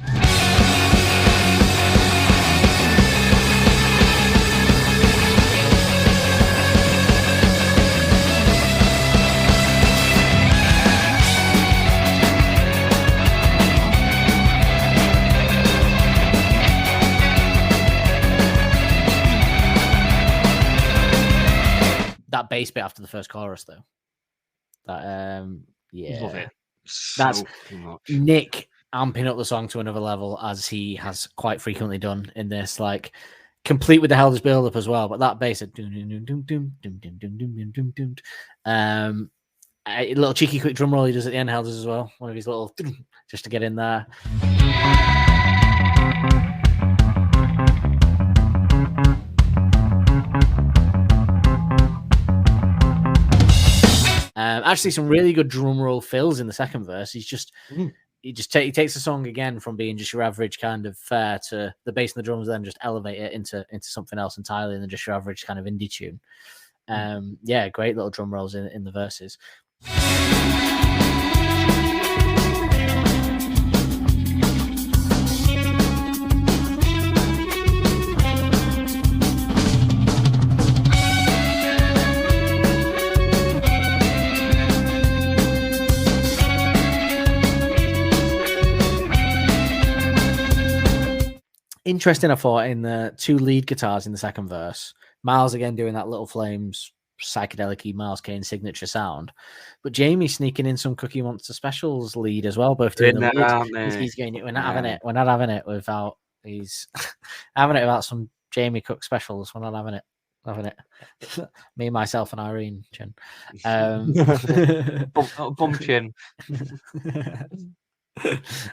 That bass bit after the first chorus, though. That yeah, Love it. That's So much. Nick amping up the song to another level, as he has quite frequently done in this, like complete with the Helders build up as well. But that bass, a little cheeky quick drum roll he does at the end, Helders as well. One of his little just to get in there. Actually, some really good drum roll fills in the second verse. He takes the song again from being just your average kind of fare to the bass and the drums, then just elevate it into something else entirely than just your average kind of indie tune. Yeah, great little drum rolls in the verses. Interesting, I thought, in the two lead guitars in the second verse. Miles again doing that Little Flames psychedelic Miles Kane signature sound, but Jamie sneaking in some Cookie Monster Specials lead as well. Both doing the lead. He's going, we're not having it. We're not having it without. He's having it without some Jamie Cook Specials. We're not having it. Loving it. Me, myself, and Irene. Chin. Bum chin.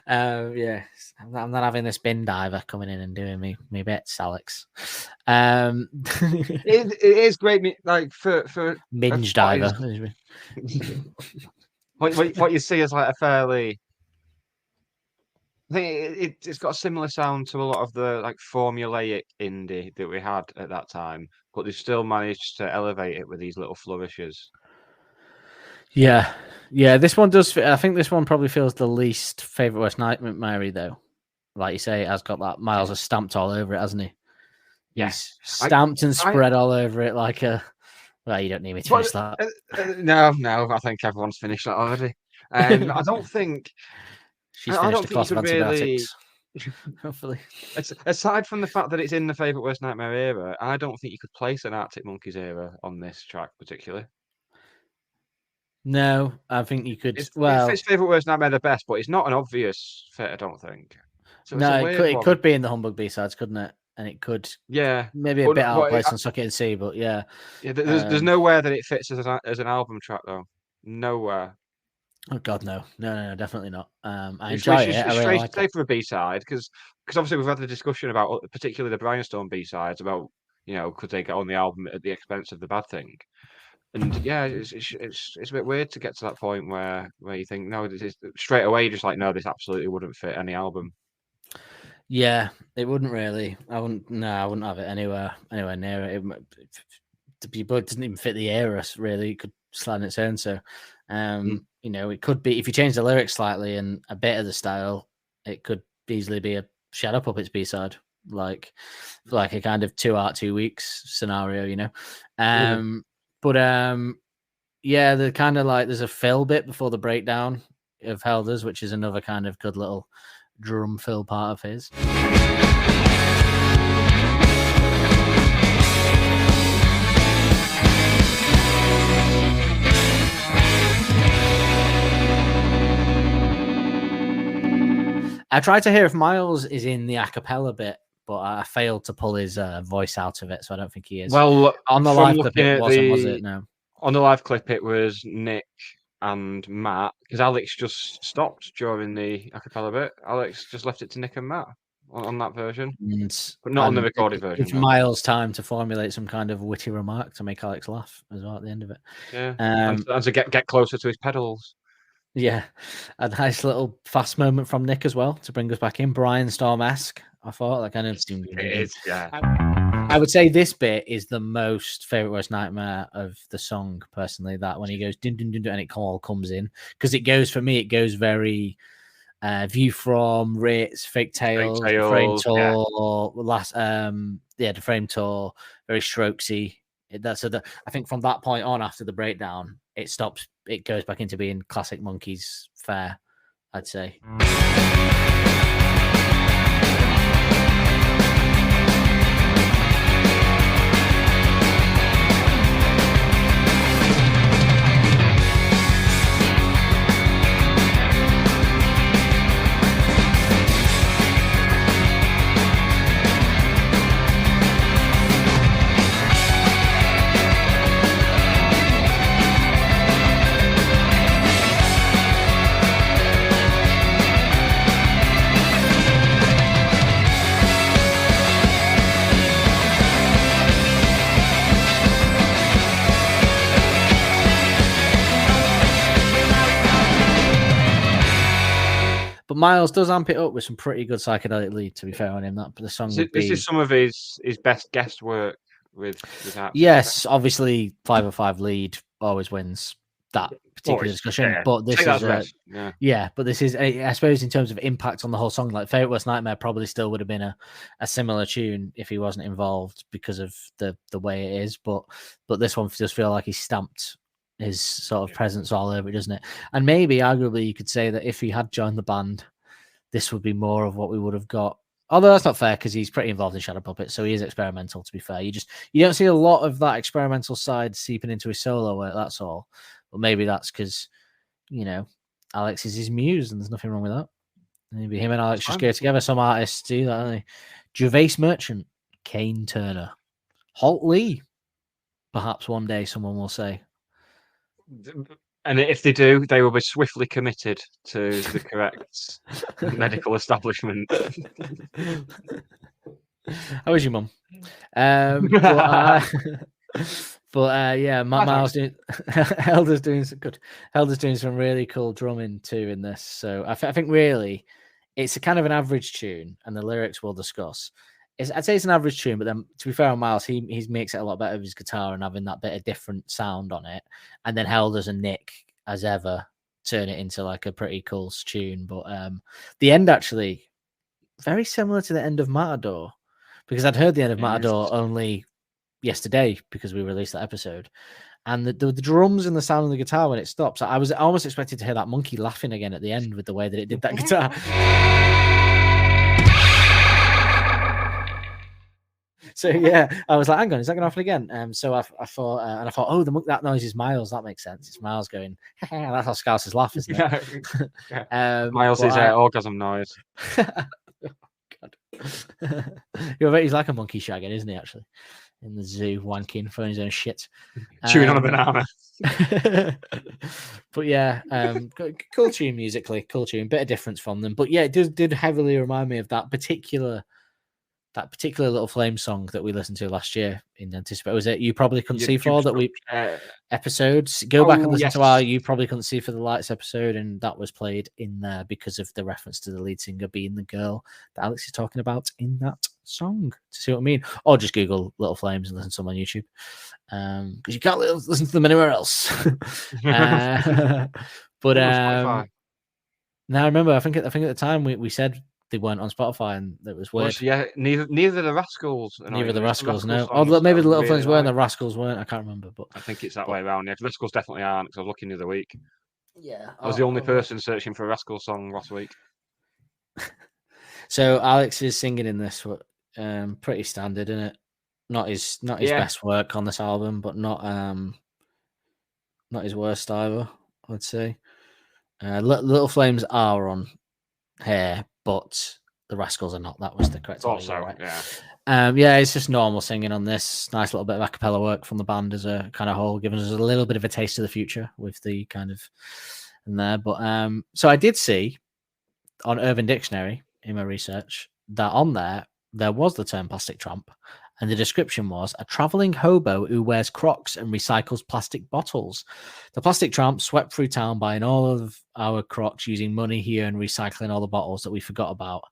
Yes, I'm not having this bin diver coming in and doing me bits, Alex. It is great, like for Minge diver. What you see is like a fairly. I think it's got a similar sound to a lot of the like formulaic indie that we had at that time, but they still managed to elevate it with these little flourishes. Yeah. This one does. I think this one probably feels the least favorite Worst Nightmare, though. Like you say, it has got that. Miles has stamped all over it, hasn't he? Yes, stamped and spread all over it like a. Well, you don't need me to finish that. No. I think everyone's finished that already. I don't think. She's finished the course of really, antibiotics. Hopefully. Aside from the fact that it's in the favourite Worst Nightmare era, I don't think you could place an Arctic Monkeys era on this track particularly. No, I think you could. It's favourite Worst Nightmare the best, but it's not an obvious fit, I don't think. So no, it could be in the Humbug B-sides, couldn't it? And it could, maybe a bit out of place on Suck It and See, but yeah. There's nowhere that it fits as an album track, though. Nowhere. Oh God, no, definitely not. I enjoy it. I really like it for a B-side because obviously we've had the discussion about particularly the Bryanstone B-sides about could they get on the album at the expense of the Bad Thing, and yeah, it's a bit weird to get to that point where you think no, this is straight away you're just like no, this absolutely wouldn't fit any album. Yeah, it wouldn't really. I wouldn't have it anywhere near it. It doesn't even fit the era really. It could slide on its own. So, it could be if you change the lyrics slightly and a bit of the style, it could easily be a Shut Up Puppets B-side, like a kind of 2 Art 2 Weeks scenario, But yeah, the kind of like there's a fill bit before the breakdown of Helders, which is another kind of good little drum fill part of his. I tried to hear if Miles is in the a cappella bit, but I failed to pull his voice out of it, so I don't think he is. Well, On the from live clip, looking it at wasn't, was it? No. on the live clip, it was Nick and Matt, because Alex just stopped during the acapella bit. Alex just left it to Nick and Matt on that version, but not on the recorded version. Give Miles time to formulate some kind of witty remark to make Alex laugh as well at the end of it. Yeah, and to get closer to his pedals. Yeah, a nice little fast moment from Nick as well to bring us back in. Brian Storm-esque, I thought. Like, kind of. It is, yeah. I would say this bit is the most favorite worst nightmare of the song, personally. That when he goes dun dun dun, dun and it all comes in, because it goes, for me, it goes very View From, Ritz, Fake Tales, The Frame Tour, The Frame Tour, very strokesy. I think from that point on, after the breakdown, it stops. It goes back into being classic Monkeys fare, I'd say. But Miles does amp it up with some pretty good psychedelic lead, to be fair on him. That the song would be... This is some of his best guest work with that. Yes, obviously 505 lead always wins that particular discussion. Yeah. But this is but this is I suppose in terms of impact on the whole song, like Favorite Worst Nightmare probably still would have been a similar tune if he wasn't involved because of the way it is. But this one does feel like he stamped his sort of presence all over it, doesn't it? And maybe arguably you could say that if he had joined the band, this would be more of what we would have got. Although that's not fair because he's pretty involved in Shadow Puppet, so he is experimental, to be fair. You don't see a lot of that experimental side seeping into his solo work, that's all. But maybe that's because, Alex is his muse and there's nothing wrong with that. Maybe him and Alex just go together. Some artists do that, don't they? Gervais Merchant, Kane Turner, Holt Lee. Perhaps one day someone will say. And if they do, they will be swiftly committed to the correct medical establishment. How is your mum? Miles doing Helder's doing some good. Helder's doing some really cool drumming too in this. So I think really it's a kind of an average tune, and the lyrics we'll discuss. I'd say it's an average tune, but then to be fair on Miles, he makes it a lot better with his guitar and having that bit of different sound on it. And then Helders and Nick, as ever, turn it into like a pretty cool tune. But the end actually very similar to the end of Matador, because I'd heard the end of Matador only yesterday because we released that episode. And the drums and the sound of the guitar when it stops, I was almost expected to hear that monkey laughing again at the end with the way that it did that guitar. So yeah, I was like, hang on, is that going to happen again? So I thought, oh, that noise is Miles. That makes sense. It's Miles going. That's how Scousers laugh, isn't it? Miles is orgasm noise. God. I bet he's like a monkey shagging, isn't he? Actually, in the zoo, wanking, throwing his own shit, chewing on a banana. But yeah, cool tune musically, cool tune, bit of difference from them. But yeah, it did heavily remind me of that particular Little Flame song that we listened to last year in Anticipate. Was it You Probably Couldn't See For that we episodes? Go back and listen to our You Probably Couldn't See For the Lights episode, and that was played in there because of the reference to the lead singer being the girl that Alex is talking about in that song. To see what I mean? Or just Google Little Flames and listen to them on YouTube, because you can't listen to them anywhere else. But now I remember, I think at the time we said they weren't on Spotify, and that was weird. Yeah, neither the Rascals. Neither the Rascals, no. Or maybe the Little Flames were, and the Rascals weren't. I can't remember, but I think it's that way around. Yeah, the Rascals definitely aren't, because I was looking the other week. Yeah, I was the only person searching for a Rascal song last week. So Alex is singing in this, pretty standard, isn't it? Not his best work on this album, but not his worst either, I'd say. Little Flames are on here, but The Rascals Are Not. That was the correct order, Also, you're right. yeah. Yeah, it's just normal singing on this. Nice little bit of a cappella work from the band as a kind of whole, giving us a little bit of a taste of the future with the kind of in there. But so I did see on Urban Dictionary in my research that on there was the term plastic tramp, and the description was a traveling hobo who wears Crocs and recycles plastic bottles. The plastic tramp swept through town buying all of our Crocs using money here and recycling all the bottles that we forgot about.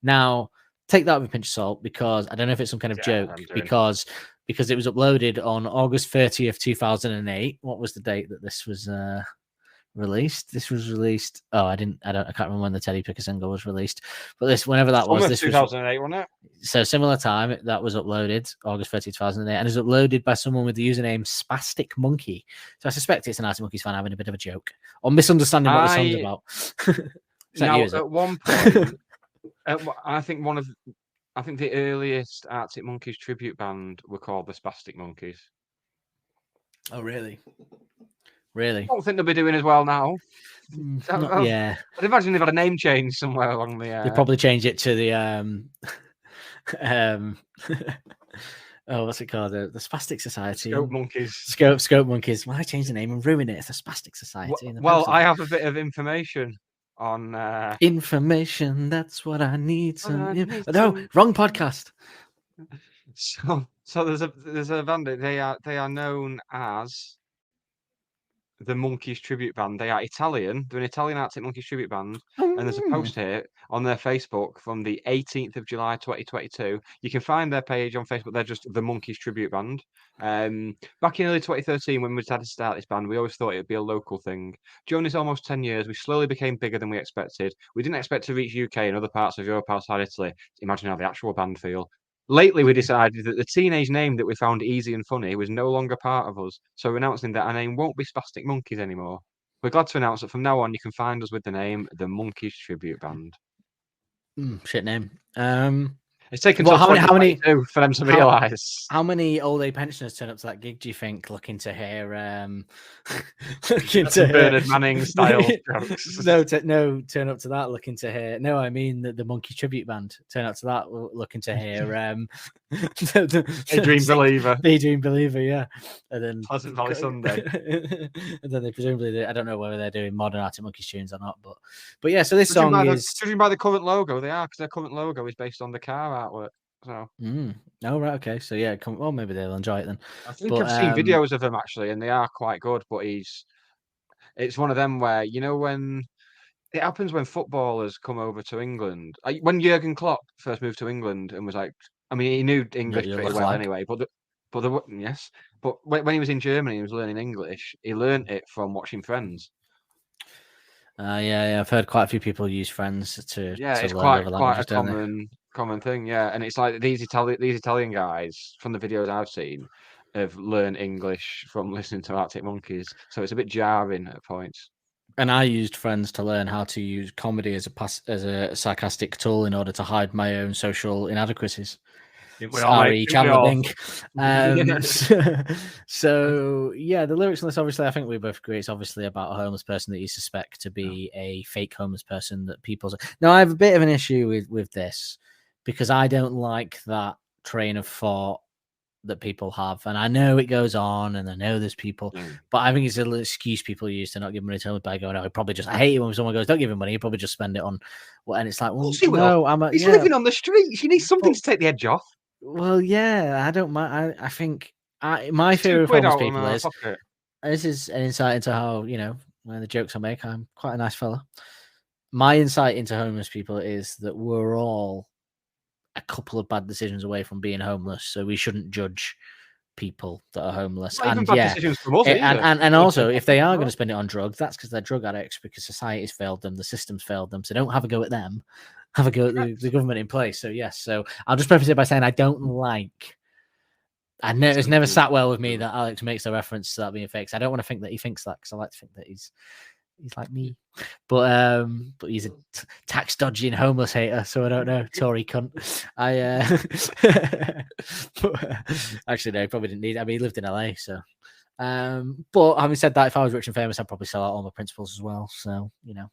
Now, take that with a pinch of salt, because I don't know if it's some kind of Yeah, joke, I'm doing. because it was uploaded on August 30th, 2008. What was the date that this was released? This was released. Oh, I can't remember when the Teddy Picker single was released, but whenever that was, this 2008, wasn't it? so similar time that was uploaded, August 30th, 2008, and is uploaded by someone with the username Spastic Monkey. So I suspect it's an Arctic Monkeys fan having a bit of a joke or misunderstanding what the song's about. Is that Now, you, is it? at one point, I think the earliest Arctic Monkeys tribute band were called the Spastic Monkeys. Oh, really? Really? I don't think they'll be doing as well now. Yeah, I'd imagine they've had a name change somewhere along the. they probably changed it to the oh, what's it called? The Spastic Society. Scope Monkeys. Scope Monkeys. Why change the name and ruin it? It's the Spastic Society. Well, I have a bit of information on information. That's what I need. I need No, wrong podcast. So there's a band. They are known as the Monkeys tribute band. They are Italian. They're an Italian Arctic Monkeys tribute band. And there's a post here on their Facebook from the 18th of July 2022. You can find their page on Facebook. They're just the Monkeys tribute band. Back in early 2013, when we decided to start this band, we always thought it'd be a local thing. During this almost 10 years, we slowly became bigger than we expected. We didn't expect to reach UK and other parts of Europe outside Italy. Imagine how the actual band feel. Lately, we decided that the teenage name that we found easy and funny was no longer part of us, so we're announcing that our name won't be Spastic Monkeys anymore. We're glad to announce that from now on, you can find us with the name The Monkeys Tribute Band. Shit name. It's taken Well, till how many- 2022 for them to realise. How many old age pensioners turn up to that gig, do you think, looking to hear looking to hear Bernard Manning style jokes. No, turn up to that looking to hear. No, I mean the Monkey Tribute Band turn up to that looking to hear Dream Believer. Daydream Believer, yeah. And then Pleasant Valley Sunday. And then they presumably I don't know whether they're doing modern Arctic Monkeys tunes or not, but yeah, so this song is judging by the current logo, they are, because their current logo is based on the car artwork. So oh right, okay. So yeah, well maybe they'll enjoy it then. I think I've seen videos of him actually, and they are quite good. But it's one of them where, you know, when it happens when footballers come over to England, like when Jurgen Klopp first moved to England and was like, I mean, he knew English you pretty look well like. anyway. But yes, but when he was in Germany, he was learning English. He learned it from watching Friends. Yeah, I've heard quite a few people use Friends to It's learn quite other a languages, don't they? common thing, yeah. And it's like these Italian guys from the videos I've seen have learned English from listening to Arctic Monkeys, so it's a bit jarring at points. And I used Friends to learn how to use comedy as a sarcastic tool in order to hide my own social inadequacies. Sorry, Chandler Bing. So yeah, the lyrics on this, obviously, I think we both agree it's obviously about a homeless person that you suspect to be a fake homeless person that people. Now, I have a bit of an issue with this because I don't like that train of thought that people have, and I know it goes on, and I know there's people, but I think it's a little excuse people use to not give money to homeless by going, "Oh, I hate it when someone goes, don't give him money, you probably just spend it on." Well, and it's like, well, no, he's living on the streets. You need something to take the edge off. Well, yeah, I don't mind. I think my fear of homeless people is this is an insight into how, you know, when the jokes I make, I'm quite a nice fella. My insight into homeless people is that we're all a couple of bad decisions away from being homeless, so we shouldn't judge people that are homeless. And yeah, and also if they are going to spend it on drugs, that's because they're drug addicts, because society's failed them, the system's failed them. So don't have a go at them. Have a go at the government in place. So yes, so I'll just preface it by saying I know it's never sat well with me that Alex makes a reference to that being fake. I don't want to think that he thinks that, because I like to think that he's like me, but he's a tax dodging homeless hater. So I don't know, Tory cunt. Actually no, he probably didn't need. I mean, he lived in LA, so. But having said that, if I was rich and famous, I'd probably sell out all my principles as well. So you know.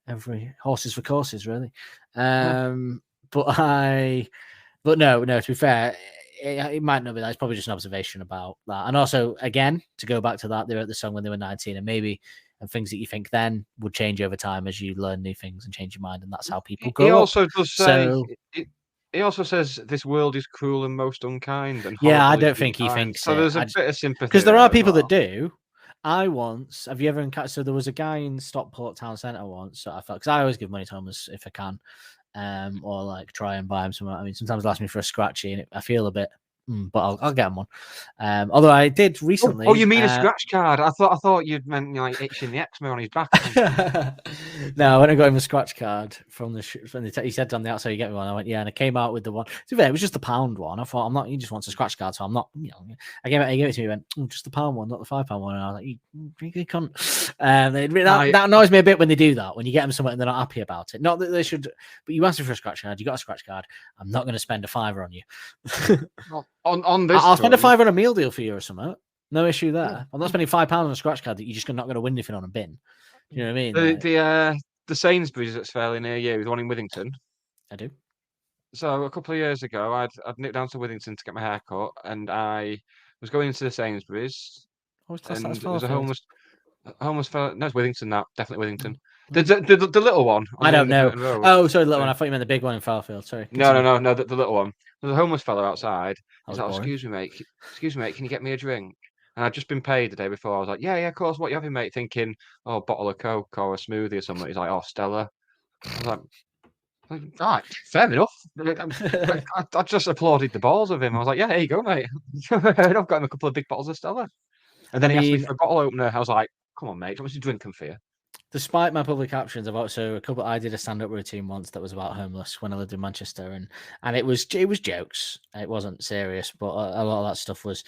every horses for courses, really. But no, to be fair, it might not be that. It's probably just an observation about that. And also, again, to go back to that, they wrote the song when they were 19, and things that you think then would change over time as you learn new things and change your mind, and that's how people grow He up. also does say. So, He also says this world is cruel and most unkind. And yeah, I horrible don't is think he unkind. thinks so. it. There's a bit of sympathy because there there are as people well. that do. Have you ever encountered? So there was a guy in Stockport Town Centre once. So I felt, because I always give money to homeless if I can, or like try and buy him something. I mean, sometimes they'll ask me for a scratchy, and I feel a bit, but I'll get him one. Although I did recently. Oh, you mean a scratch card? I thought you'd meant like itching the eczema on his back. No, I went and got him a scratch card from he said on the outside, you get me one. I went, yeah, and I came out with the one. To be fair, it was just the £1 one. I thought, I'm not. He just wants a scratch card, so I'm not. He gave it to me. He went, just the £1 one, not the £5 one. And I was like, you can't. That annoys me a bit when they do that. When you get them something and they're not happy about it. Not that they should, but you asked me for a scratch card. You got a scratch card. I'm not going to spend a £5 on you. on this, I'll spend a £5 on a meal deal for you or something. No issue there. I'm not spending £5 on a scratch card that you're just not going to win anything on a bin. You know what I mean? The Sainsbury's that's fairly near you, the one in Withington. I do. So a couple of years ago, I'd nipped down to Withington to get my hair cut, and I was going into the Sainsbury's, and there was a homeless fella. No, it's Withington now, definitely Withington. The little one. I don't know. Road. Oh, sorry, the little one. I thought you meant the big one in Farfield. Sorry. No, the little one. There's a homeless fella outside. He's like, excuse me, mate, can you get me a drink? And I'd just been paid the day before. I was like, yeah, of course. What you having, mate? Thinking, a bottle of Coke or a smoothie or something. He's like, Stella. I was like, right, fair enough. I just applauded the balls of him. I was like, yeah, here you go, mate. I've got him a couple of big bottles of Stella. And then he asked me for a bottle opener. I was like, come on, mate, do you want me to drink them for you? Despite my public actions, I did a stand-up routine once that was about homeless when I lived in Manchester, and it was jokes. It wasn't serious, but a lot of that stuff was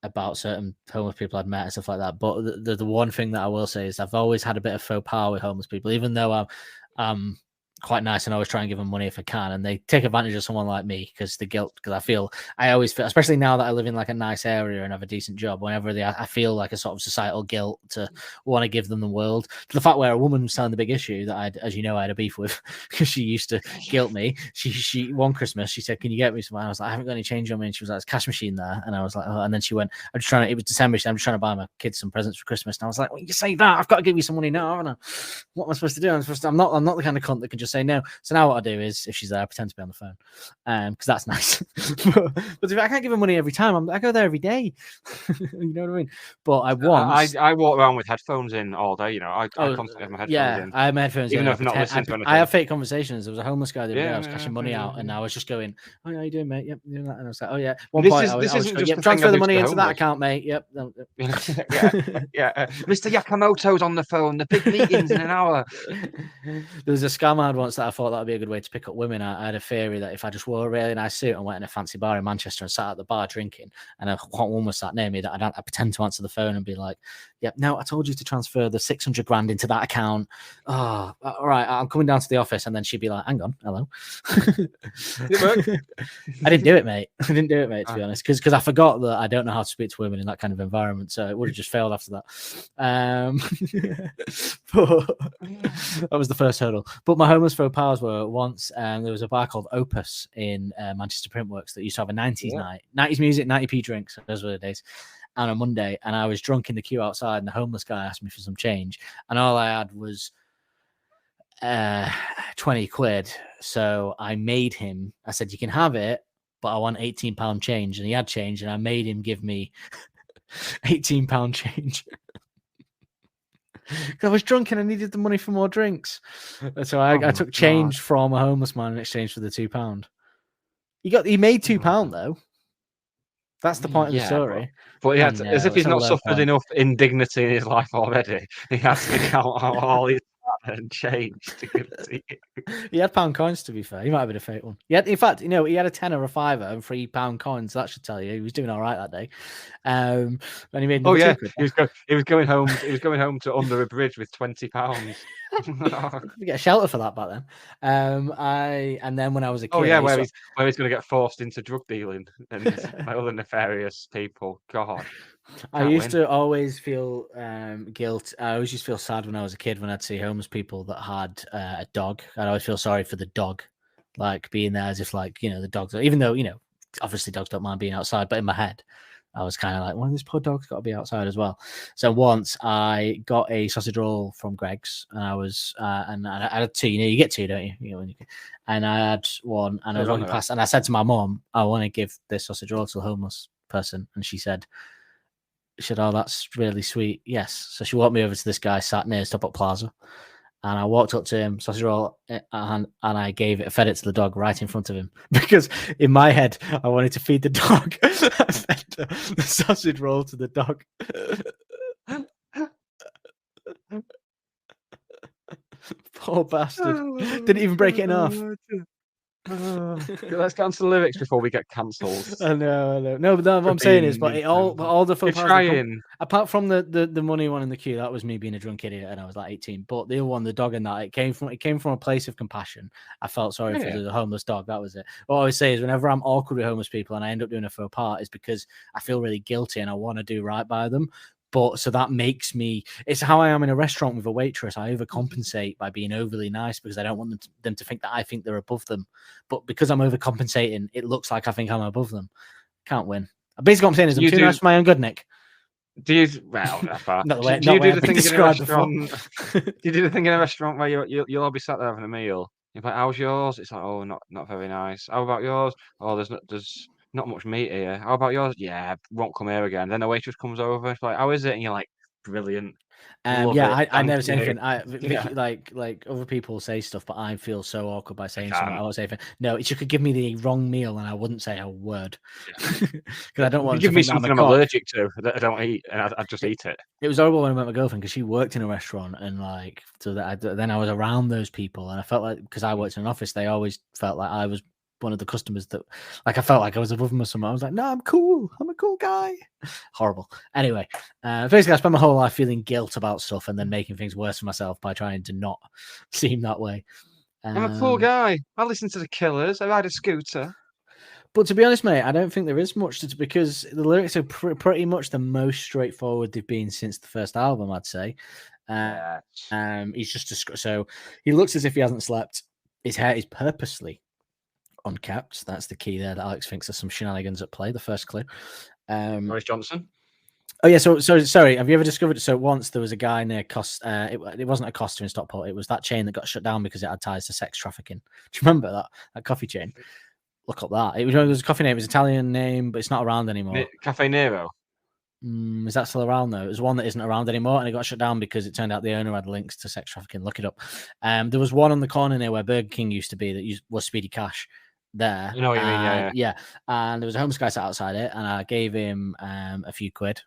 about certain homeless people I'd met and stuff like that. But the one thing that I will say is I've always had a bit of faux pas with homeless people, even though I'm quite nice and always try and give them money if I can, and they take advantage of someone like me because I always feel, especially now that I live in like a nice area and have a decent job, whenever I feel like a sort of societal guilt to want to give them the world, to the fact where a woman was telling the big issue that I had a beef with because she used to guilt me. She one Christmas she said, can you get me some? I was like, I haven't got any change on me, and she was like, there's a cash machine there, and I was like, oh. And then she went, it was December, she said, I'm just trying to buy my kids some presents for Christmas, and I was like, well, you say that, I've got to give you some money now, haven't I? What am I supposed to do? I'm not the kind of cunt that can just say no. So now what I do is, if she's there, I pretend to be on the phone, because that's nice. But if I can't give her money every time, I go there every day. You know what I mean? But I walk around with headphones in all day. I constantly have my headphones in. I have my headphones even in. if I'm not listening to anything. I have fake conversations. There was a homeless guy the other day. I was cashing money out, and I was just going, "Oh, how you doing, mate? Yep, doing that." And I was like, "Oh yeah." Transfer the money into that account, mate. Yep. Yeah. Mr. Yakamoto's on the phone. The big meeting's in an hour. There was a scam I had once that I thought that would be a good way to pick up women. I had a theory that if I just wore a really nice suit and went in a fancy bar in Manchester and sat at the bar drinking, and a hot woman sat near me, that I'd pretend to answer the phone and be like, "Yep, no, I told you to transfer the 600 grand into that account. Oh, all right, I'm coming down to the office." And then she'd be like, "Hang on, hello." I didn't do it, mate. To be honest, because I forgot that I don't know how to speak to women in that kind of environment, so it would have just failed after that. But that was the first hurdle. But my homeless faux pas were once there was a bar called Opus in Manchester Printworks that used to have a 90s night, 90s music, 90p drinks. Those were the days. On a Monday, and I was drunk in the queue outside, and the homeless guy asked me for some change, and all I had was 20 quid. So I made him, I said, you can have it, but I want £18 change. And he had change, and I made him give me £18 change. I was drunk and I needed the money for more drinks. So I took change from a homeless man in exchange for the £2. He made £2 though. That's the point of the story. But he had to, as if he's not suffered enough indignity in his life already, he has to count out all his and change to give it to you. He had pound coins, to be fair. He might have been a fake one. In fact, he had a tenner, a fiver, and £3 coins. That should tell you he was doing all right that day. And he made. He was going home. He was going home to under a bridge with £20. You get a shelter for that back then. And then when I was a kid, where he's going to get forced into drug dealing and my other nefarious people. God. I Can't used win. to always feel guilt. I always used to feel sad when I was a kid when I'd see homeless people that had a dog. I'd always feel sorry for the dog, like being there as if, like, the dogs. Even though obviously dogs don't mind being outside, but in my head, I was kind of like, well, this poor dog's got to be outside as well. So once I got a sausage roll from Greg's, and I was, and I had two. You get two, don't you? And I had one, and I was Wrong walking with past, and I said to my mom, I want to give this sausage roll to a homeless person, and she said, "Oh, that's really sweet." Yes. So she walked me over to this guy sat near Stockport Plaza, and I walked up to him, sausage roll, and I fed it to the dog right in front of him because in my head I wanted to feed the dog. I fed the sausage roll to the dog. Poor bastard! Didn't even break it in half. Let's get on to the lyrics before we get cancelled. I know. No, but what For I'm saying is, being but all the You're faux pas trying. apart from the money one in the queue, that was me being a drunk idiot, and I was like 18. But the other one, the dog, and that it came from a place of compassion. I felt sorry for Yeah. the homeless dog. That was it. What I always say is, whenever I'm awkward with homeless people and I end up doing a faux pas, is because I feel really guilty and I want to do right by them. But so that makes me, it's how I am in a restaurant with a waitress. I overcompensate by being overly nice because I don't want them to think that I think they're above them. But because I'm overcompensating, it looks like I think I'm above them. Can't win. Basically, what I'm saying is, I'm too nice for my own good, Nick. Do you? Well, that's far. Not the way, do you do I've the been thing in a described before. restaurant? Do you do the thing in a restaurant where you'll all be sat there having a meal? You're like, "How's yours?" It's like, "Oh, not very nice." How about yours? "Oh, there's not much meat here." "How about yours?" "Yeah, won't come here again." Then the waitress comes over. It's like, "How is it?" And you're like, "Brilliant." Love Yeah, it. I never Thank say you. anything. Yeah. Like other people say stuff, but I feel so awkward by saying something. I can't. won't say anything. No, you could give me the wrong meal and I wouldn't say a word Yeah. because I don't If you want give to me think that I'm a something I'm cock. allergic to that I don't eat, and I just eat it. It was horrible when I met my girlfriend because she worked in a restaurant, and like so that then I was around those people, and I felt like because I worked in an office, they always felt like I was one of the customers that, like, I felt like I was above them or something. I was like, no, I'm cool. I'm a cool guy. Horrible. Anyway, basically, I spent my whole life feeling guilt about stuff and then making things worse for myself by trying to not seem that way. I'm a cool guy. I listen to the Killers. I ride a scooter. But to be honest, mate, I don't think there is much because the lyrics are pretty much the most straightforward they've been since the first album, I'd say. He's just so he looks as if he hasn't slept. His hair is purposely unkept. That's the key there that Alex thinks there's some shenanigans at play. The first clue. Boris Johnson. Oh yeah, so sorry. Have you ever discovered? So once there was a guy near it wasn't a Costa in Stockport. It was that chain that got shut down because it had ties to sex trafficking. Do you remember that coffee chain? Look up that. It was a coffee name. It was an Italian name, but it's not around anymore. Cafe Nero. Is that still around though? It was one that isn't around anymore, and it got shut down because it turned out the owner had links to sex trafficking. Look it up. There was one on the corner near where Burger King used to be that was Speedy Cash. There, You know what you mean? Yeah. And there was a homeless guy sat outside it, and I gave him a few quid.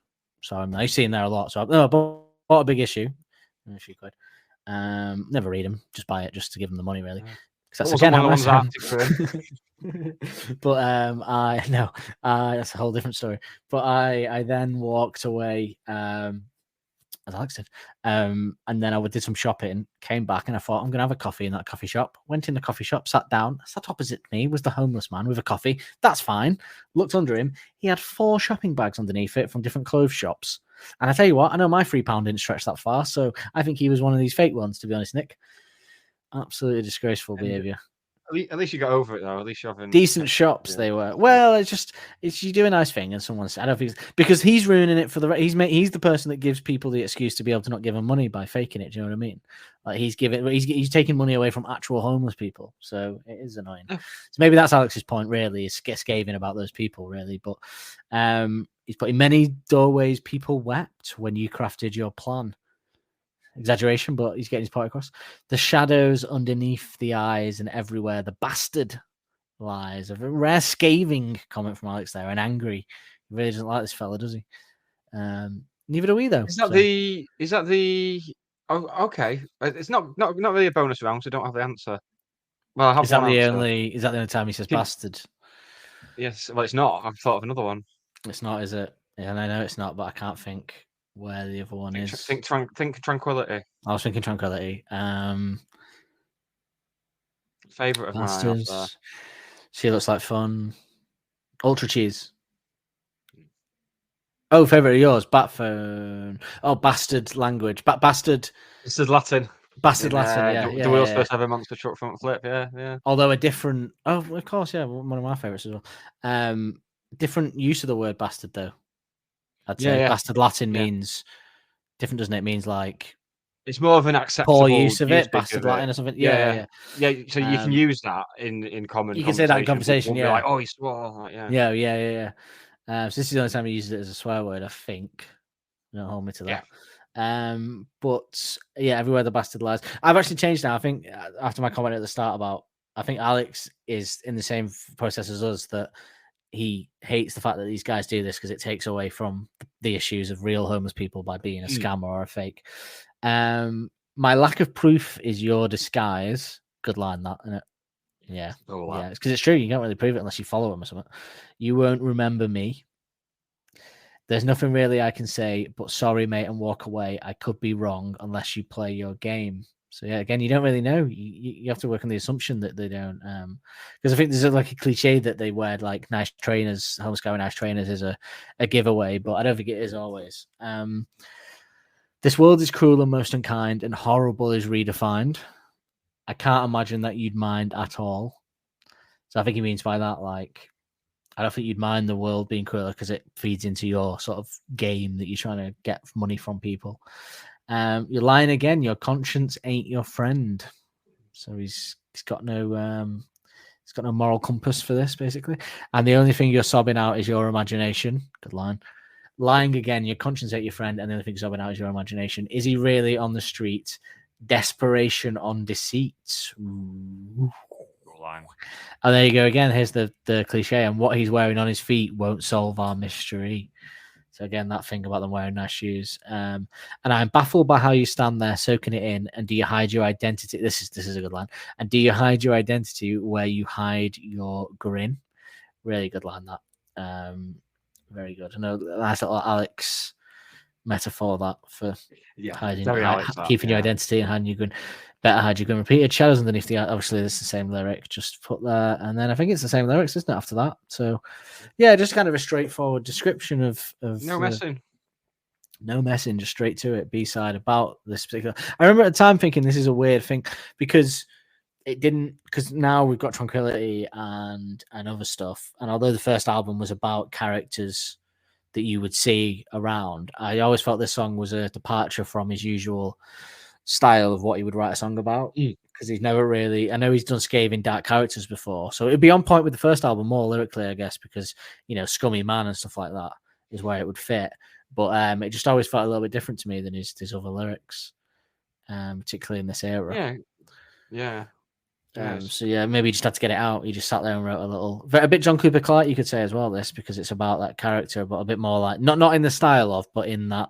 So I see him there a lot. So I bought a big issue, a few quid. Never read them, just buy it just to give them the money, really. Because that's again how much. But I no, that's a whole different story. But I then walked away, as Alex did, and then I did some shopping, came back, and I thought I'm gonna have a coffee in that coffee shop. Went in the coffee shop, sat down. Sat opposite me was the homeless man with a coffee. That's fine. Looked under him. He had 4 shopping bags underneath it from different clothes shops. And I tell you what, I know my £3 didn't stretch that far, so I think he was one of these fake ones. To be honest, Nick, absolutely disgraceful behaviour. At least you got over it though. At least you're having Decent shops they were. Well, it's you do a nice thing and someone said, I don't think because he's ruining it for he's the person that gives people the excuse to be able to not give them money by faking it. Do you know what I mean? Like he's taking money away from actual homeless people, so it is annoying. So maybe that's Alex's point. Really, is scathing about those people. Really, but he's put in many doorways. People wept when you crafted your plan. Exaggeration, but he's getting his point across. The shadows underneath the eyes and everywhere, the bastard lies. A rare scathing comment from Alex there, and angry. He really doesn't like this fella, does he? Neither do we, though. Is that the? Oh, okay. It's not really a bonus round, so I don't have the answer. Well, I have Is that one the answer. only time he says bastard? Yes. Well, it's not. I've thought of another one. It's not, is it? Yeah, I know it's not, but I can't think where the other one is. Think tranquility. I was thinking tranquility. Favorite of Bastards. mine. She looks like fun. Ultra cheese. Oh, favorite of yours, Batphone. Oh, bastard language, bastard This is Latin. Latin. The world's first ever monster truck front flip. Yeah. Although a different. Oh, of course, yeah, one of my favorites as well. Different use of the word bastard though. I'd say Yeah. bastard Latin Yeah. means different, doesn't it? It means like It's more of an acceptable poor use of it, usage bastard Latin or something. Yeah. Yeah, so you can use that in common. You can say that in conversation. We'll Yeah. be like, oh, he swore. Like, Yeah. So this is the only time I used it as a swear word, I think. Don't hold me to that. But yeah, everywhere the bastard lies. I've actually changed now. I think after my comment at the start about, I think Alex is in the same process as us, that he hates the fact that these guys do this because it takes away from the issues of real homeless people by being a scammer or a fake. My lack of proof is your disguise. Good line, that, isn't it? Yeah. Yeah, it's because it's true. You can't really prove it unless you follow him or something. You won't remember me. There's nothing really I can say, but sorry, mate, and walk away. I could be wrong unless you play your game. So yeah, again, you don't really know. You have to work on the assumption that they don't. Because I think there's like a cliche that they wear like nice trainers, homeless guy with nice trainers is a giveaway, but I don't think it is always. This world is cruel and most unkind, and horrible is redefined. I can't imagine that you'd mind at all. So I think he means by that, like, I don't think you'd mind the world being crueler because it feeds into your sort of game that you're trying to get money from people. You're lying again. Your conscience ain't your friend. So he's got no moral compass for this, basically. And the only thing you're sobbing out is your imagination. Good line. Lying again. Your conscience ain't your friend, and the only thing you're sobbing out is your imagination. Is he really on the street? Desperation on deceit. Ooh. And there you go again. Here's the cliche, and what he's wearing on his feet won't solve our mystery. So again, that thing about them wearing nice shoes. And I'm baffled by how you stand there soaking it in. And do you hide your identity? This is a good line. And do you hide your identity where you hide your grin? Really good line, that. Very good. I know, nice little Alex metaphor that for hiding, keeping your identity and hiding your grin. Better hide your grin. Repeated shadows underneath the. Obviously, this is the same lyric. Just put there, and then I think it's the same lyrics, isn't it? After that, so yeah, just kind of a straightforward description of no messing. No messing, just straight to it. B-side about this particular. I remember at the time thinking this is a weird thing because it didn't. Because now we've got Tranquility and other stuff, and although the first album was about characters that you would see around, I always felt this song was a departure from his usual style of what he would write a song about, because he's never really, I know he's done scathing dark characters before, so it'd be on point with the first album more lyrically, I guess, because, you know, Scummy Man and stuff like that is where it would fit, but it just always felt a little bit different to me than his other lyrics, particularly in this era. So yeah, maybe he just had to get it out. He just sat there and wrote a bit John Cooper Clarke, you could say as well, this, because it's about that character, but a bit more like not in the style of, but in that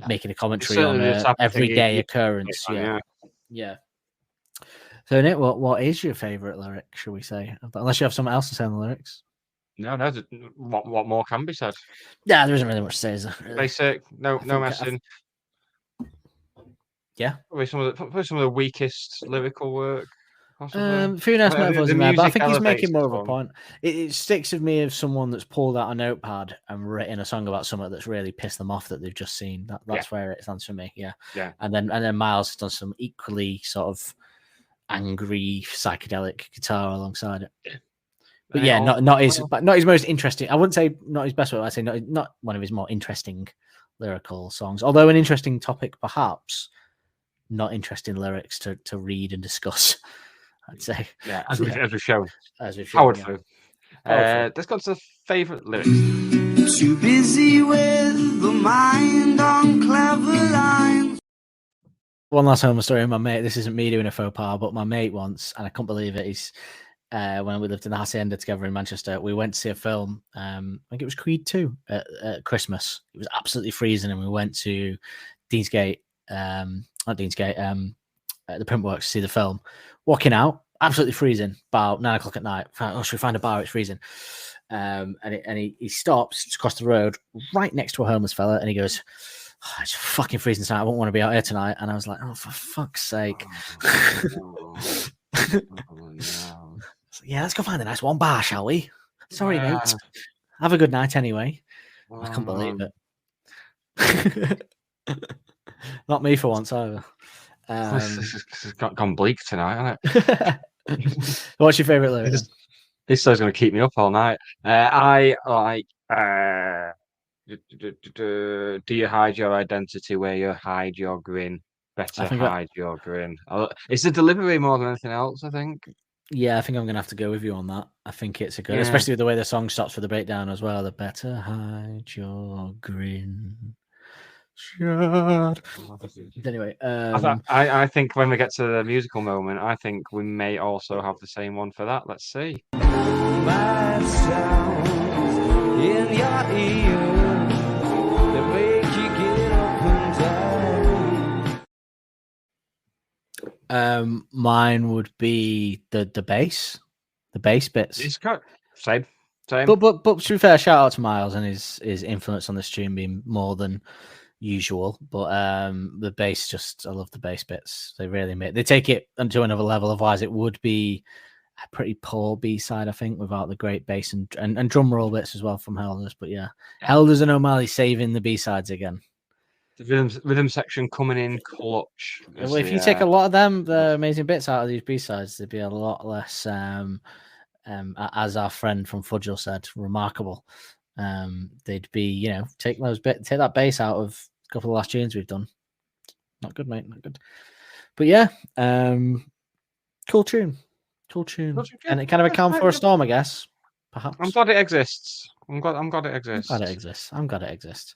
making a commentary on an everyday occurrence. Yeah. So Nick, what is your favorite lyric, shall we say? Unless you have something else to say on the lyrics. No. What more can be said? Yeah, there isn't really much to say, is there? Really? Basic. No messing. Yeah. Probably some of the weakest lyrical work. Few nice metaphors in there, but I think he's making more of a point. It sticks with me of someone that's pulled out a notepad and written a song about something that's really pissed them off that they've just seen. That's where it stands for me. Yeah. And then Miles has done some equally sort of angry psychedelic guitar alongside it. But yeah, not his most interesting. I wouldn't say not his best work. I'd say not one of his more interesting lyrical songs. Although an interesting topic, perhaps, not interesting lyrics to read and discuss. I'd say. Yeah, as we've shown. Powerful. Let's go to the favourite lyrics. Too busy with the mind on clever lines. One last homeless story. My mate, this isn't me doing a faux pas, but my mate once, and I can't believe it, he's when we lived in the Hacienda together in Manchester, we went to see a film. I think it was Creed 2 at Christmas. It was absolutely freezing, and we went to Deansgate, not Deansgate, the Printworks to see the film. Walking out, absolutely freezing, about 9 o'clock at night. Should we find a bar? It's freezing. And he stops across the road right next to a homeless fella, and he goes, oh, it's fucking freezing tonight. I won't want to be out here tonight. And I was like, oh, for fuck's sake. So, yeah, let's go find a nice warm bar, shall we? Sorry, mate. Have a good night anyway. I can't believe it. Not me for once either. It's gone bleak tonight, hasn't it? What's your favourite lyric? This song's going to keep me up all night. I like. Do you hide your identity where you hide your grin? Better hide your grin. It's the delivery more than anything else, I think. Yeah, I think I'm going to have to go with you on that. I think it's a good, especially with the way the song starts for the breakdown as well. The better hide your grin. Anyway, I think when we get to the musical moment, I think we may also have the same one for that. Let's see. My sound in your ear that make you get up and down. Mine would be the bass bits. It's same. But to be fair, shout out to Miles and his influence on this tune being more than usual. But the bass, I love the bass bits. They really they take it to another level. Otherwise, it would be a pretty poor B-side, I think, without the great bass and drum roll bits as well from Helders. But yeah, Helders and O'Malley saving the B-sides again. The rhythm section coming in clutch. Well, if you take a lot of them, the amazing bits out of these B-sides, there'd be a lot less, as our friend from Fudgel said, remarkable. They'd be, take that bass out of a couple of the last tunes we've done. Not good, mate. Not good. But yeah, cool tune. And it kind of a calm for a storm, I guess. Perhaps. I'm glad it exists. I'm glad it exists. I'm glad it exists.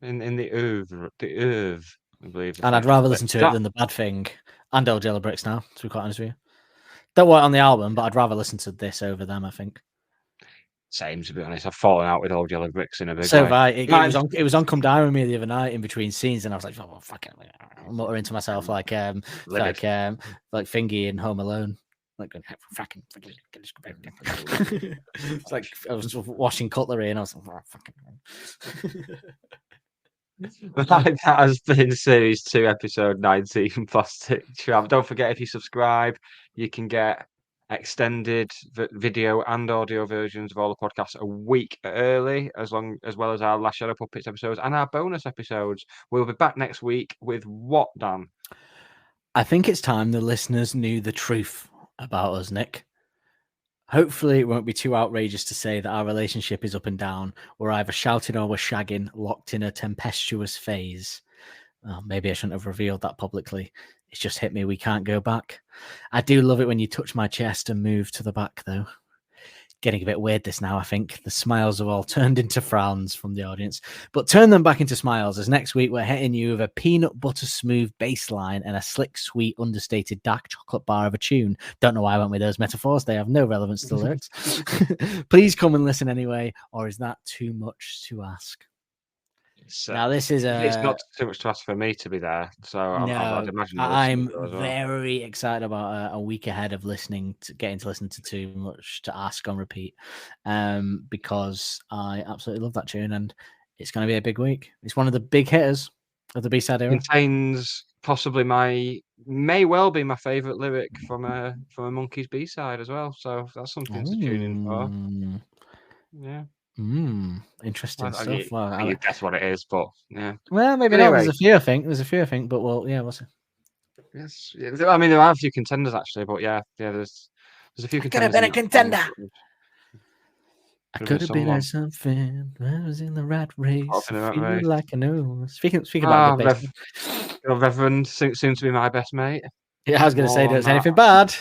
In the oeuvre, I believe. And I'd rather listen to it than The Bad Thing and Old Yellow Bricks now, to be quite honest with you. Don't want it on the album, but I'd rather listen to this over them, I think. Same, to be honest. I've fallen out with Old Yellow Bricks in a big way. So have I. It was on Come Down With Me the other night in between scenes, and I was like, oh, fuck it. I'm muttering to myself like Fingy in Home Alone. Like, fucking. It's like I was washing cutlery and I was like, oh, fucking. That has been Series 2, Episode 19, Plastic Tramp. Don't forget, if you subscribe, you can get extended video and audio versions of all the podcasts a week early, as well as our Last Shadow Puppets episodes and our bonus episodes. We'll be back next week with what, Dan? I think it's time the listeners knew the truth about us, Nick. Hopefully it won't be too outrageous to say that our relationship is up and down. We're either shouting or we're shagging, locked in a tempestuous phase. Well, maybe I shouldn't have revealed that publicly. It's just hit me. We can't go back. I do love it when you touch my chest and move to the back, though. Getting a bit weird this now, I think. The smiles have all turned into frowns from the audience. But turn them back into smiles, as next week we're hitting you with a peanut butter smooth bass line and a slick, sweet, understated dark chocolate bar of a tune. Don't know why I went with those metaphors. They have no relevance to the lyrics. Please come and listen anyway, or is that too much to ask? Now, this is it's not too much to ask for me to be there, so I'd imagine I'm very excited about a week ahead of getting to listen to Too Much to Ask on repeat, because I absolutely love that tune, and it's going to be a big week. It's one of the big hitters of the B-side era. Contains possibly may well be my favourite lyric from a Monkeys B-side as well, so that's something to tune in for. Yeah. Interesting stuff. You guess what it is, but yeah. Well, maybe not. There's a few, I think. But we'll see. Yes, I mean there are a few contenders actually, but yeah. There's a few contenders. Could have been a contender. I could have been at something. I was in the rat race. Feel like I know. Speaking about the bass. Reverend, soon to be my best mate. Yeah, I was going to say, there's anything bad.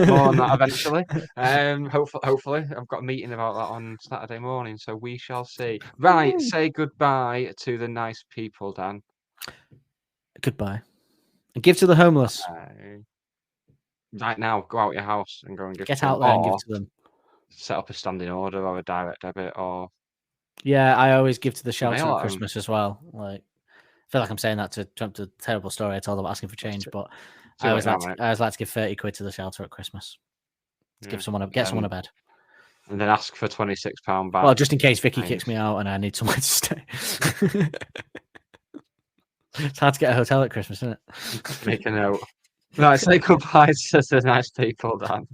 More on that eventually. Hopefully, I've got a meeting about that on Saturday morning, so we shall see. Right, say goodbye to the nice people, Dan. Goodbye. And give to the homeless. Right now, go out your house and go and give. Get out there and give to them. Set up a standing order or a direct debit, or yeah, I always give to the shelter at Christmas as well. Like, I feel like I'm saying that to trump the terrible story I told about asking for change, but. I always like to give 30 quid to the shelter at Christmas. To get someone a bed. And then ask for £26 back. Well, just in case Vicky kicks me out and I need somewhere to stay. It's hard to get a hotel at Christmas, isn't it? Make a note. Right, say goodbye to the nice people, Dan.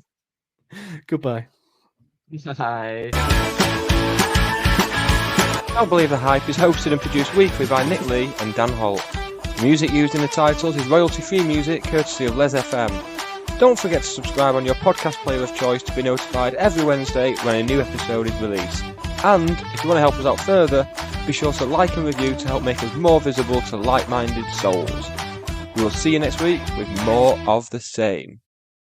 Goodbye. Bye. Don't Believe the Hype is hosted and produced weekly by Nick Lee and Dan Holt. The music used in the titles is royalty-free music courtesy of Les FM. Don't forget to subscribe on your podcast player of choice to be notified every Wednesday when a new episode is released. And if you want to help us out further, be sure to like and review to help make us more visible to like-minded souls. We will see you next week with more of the same.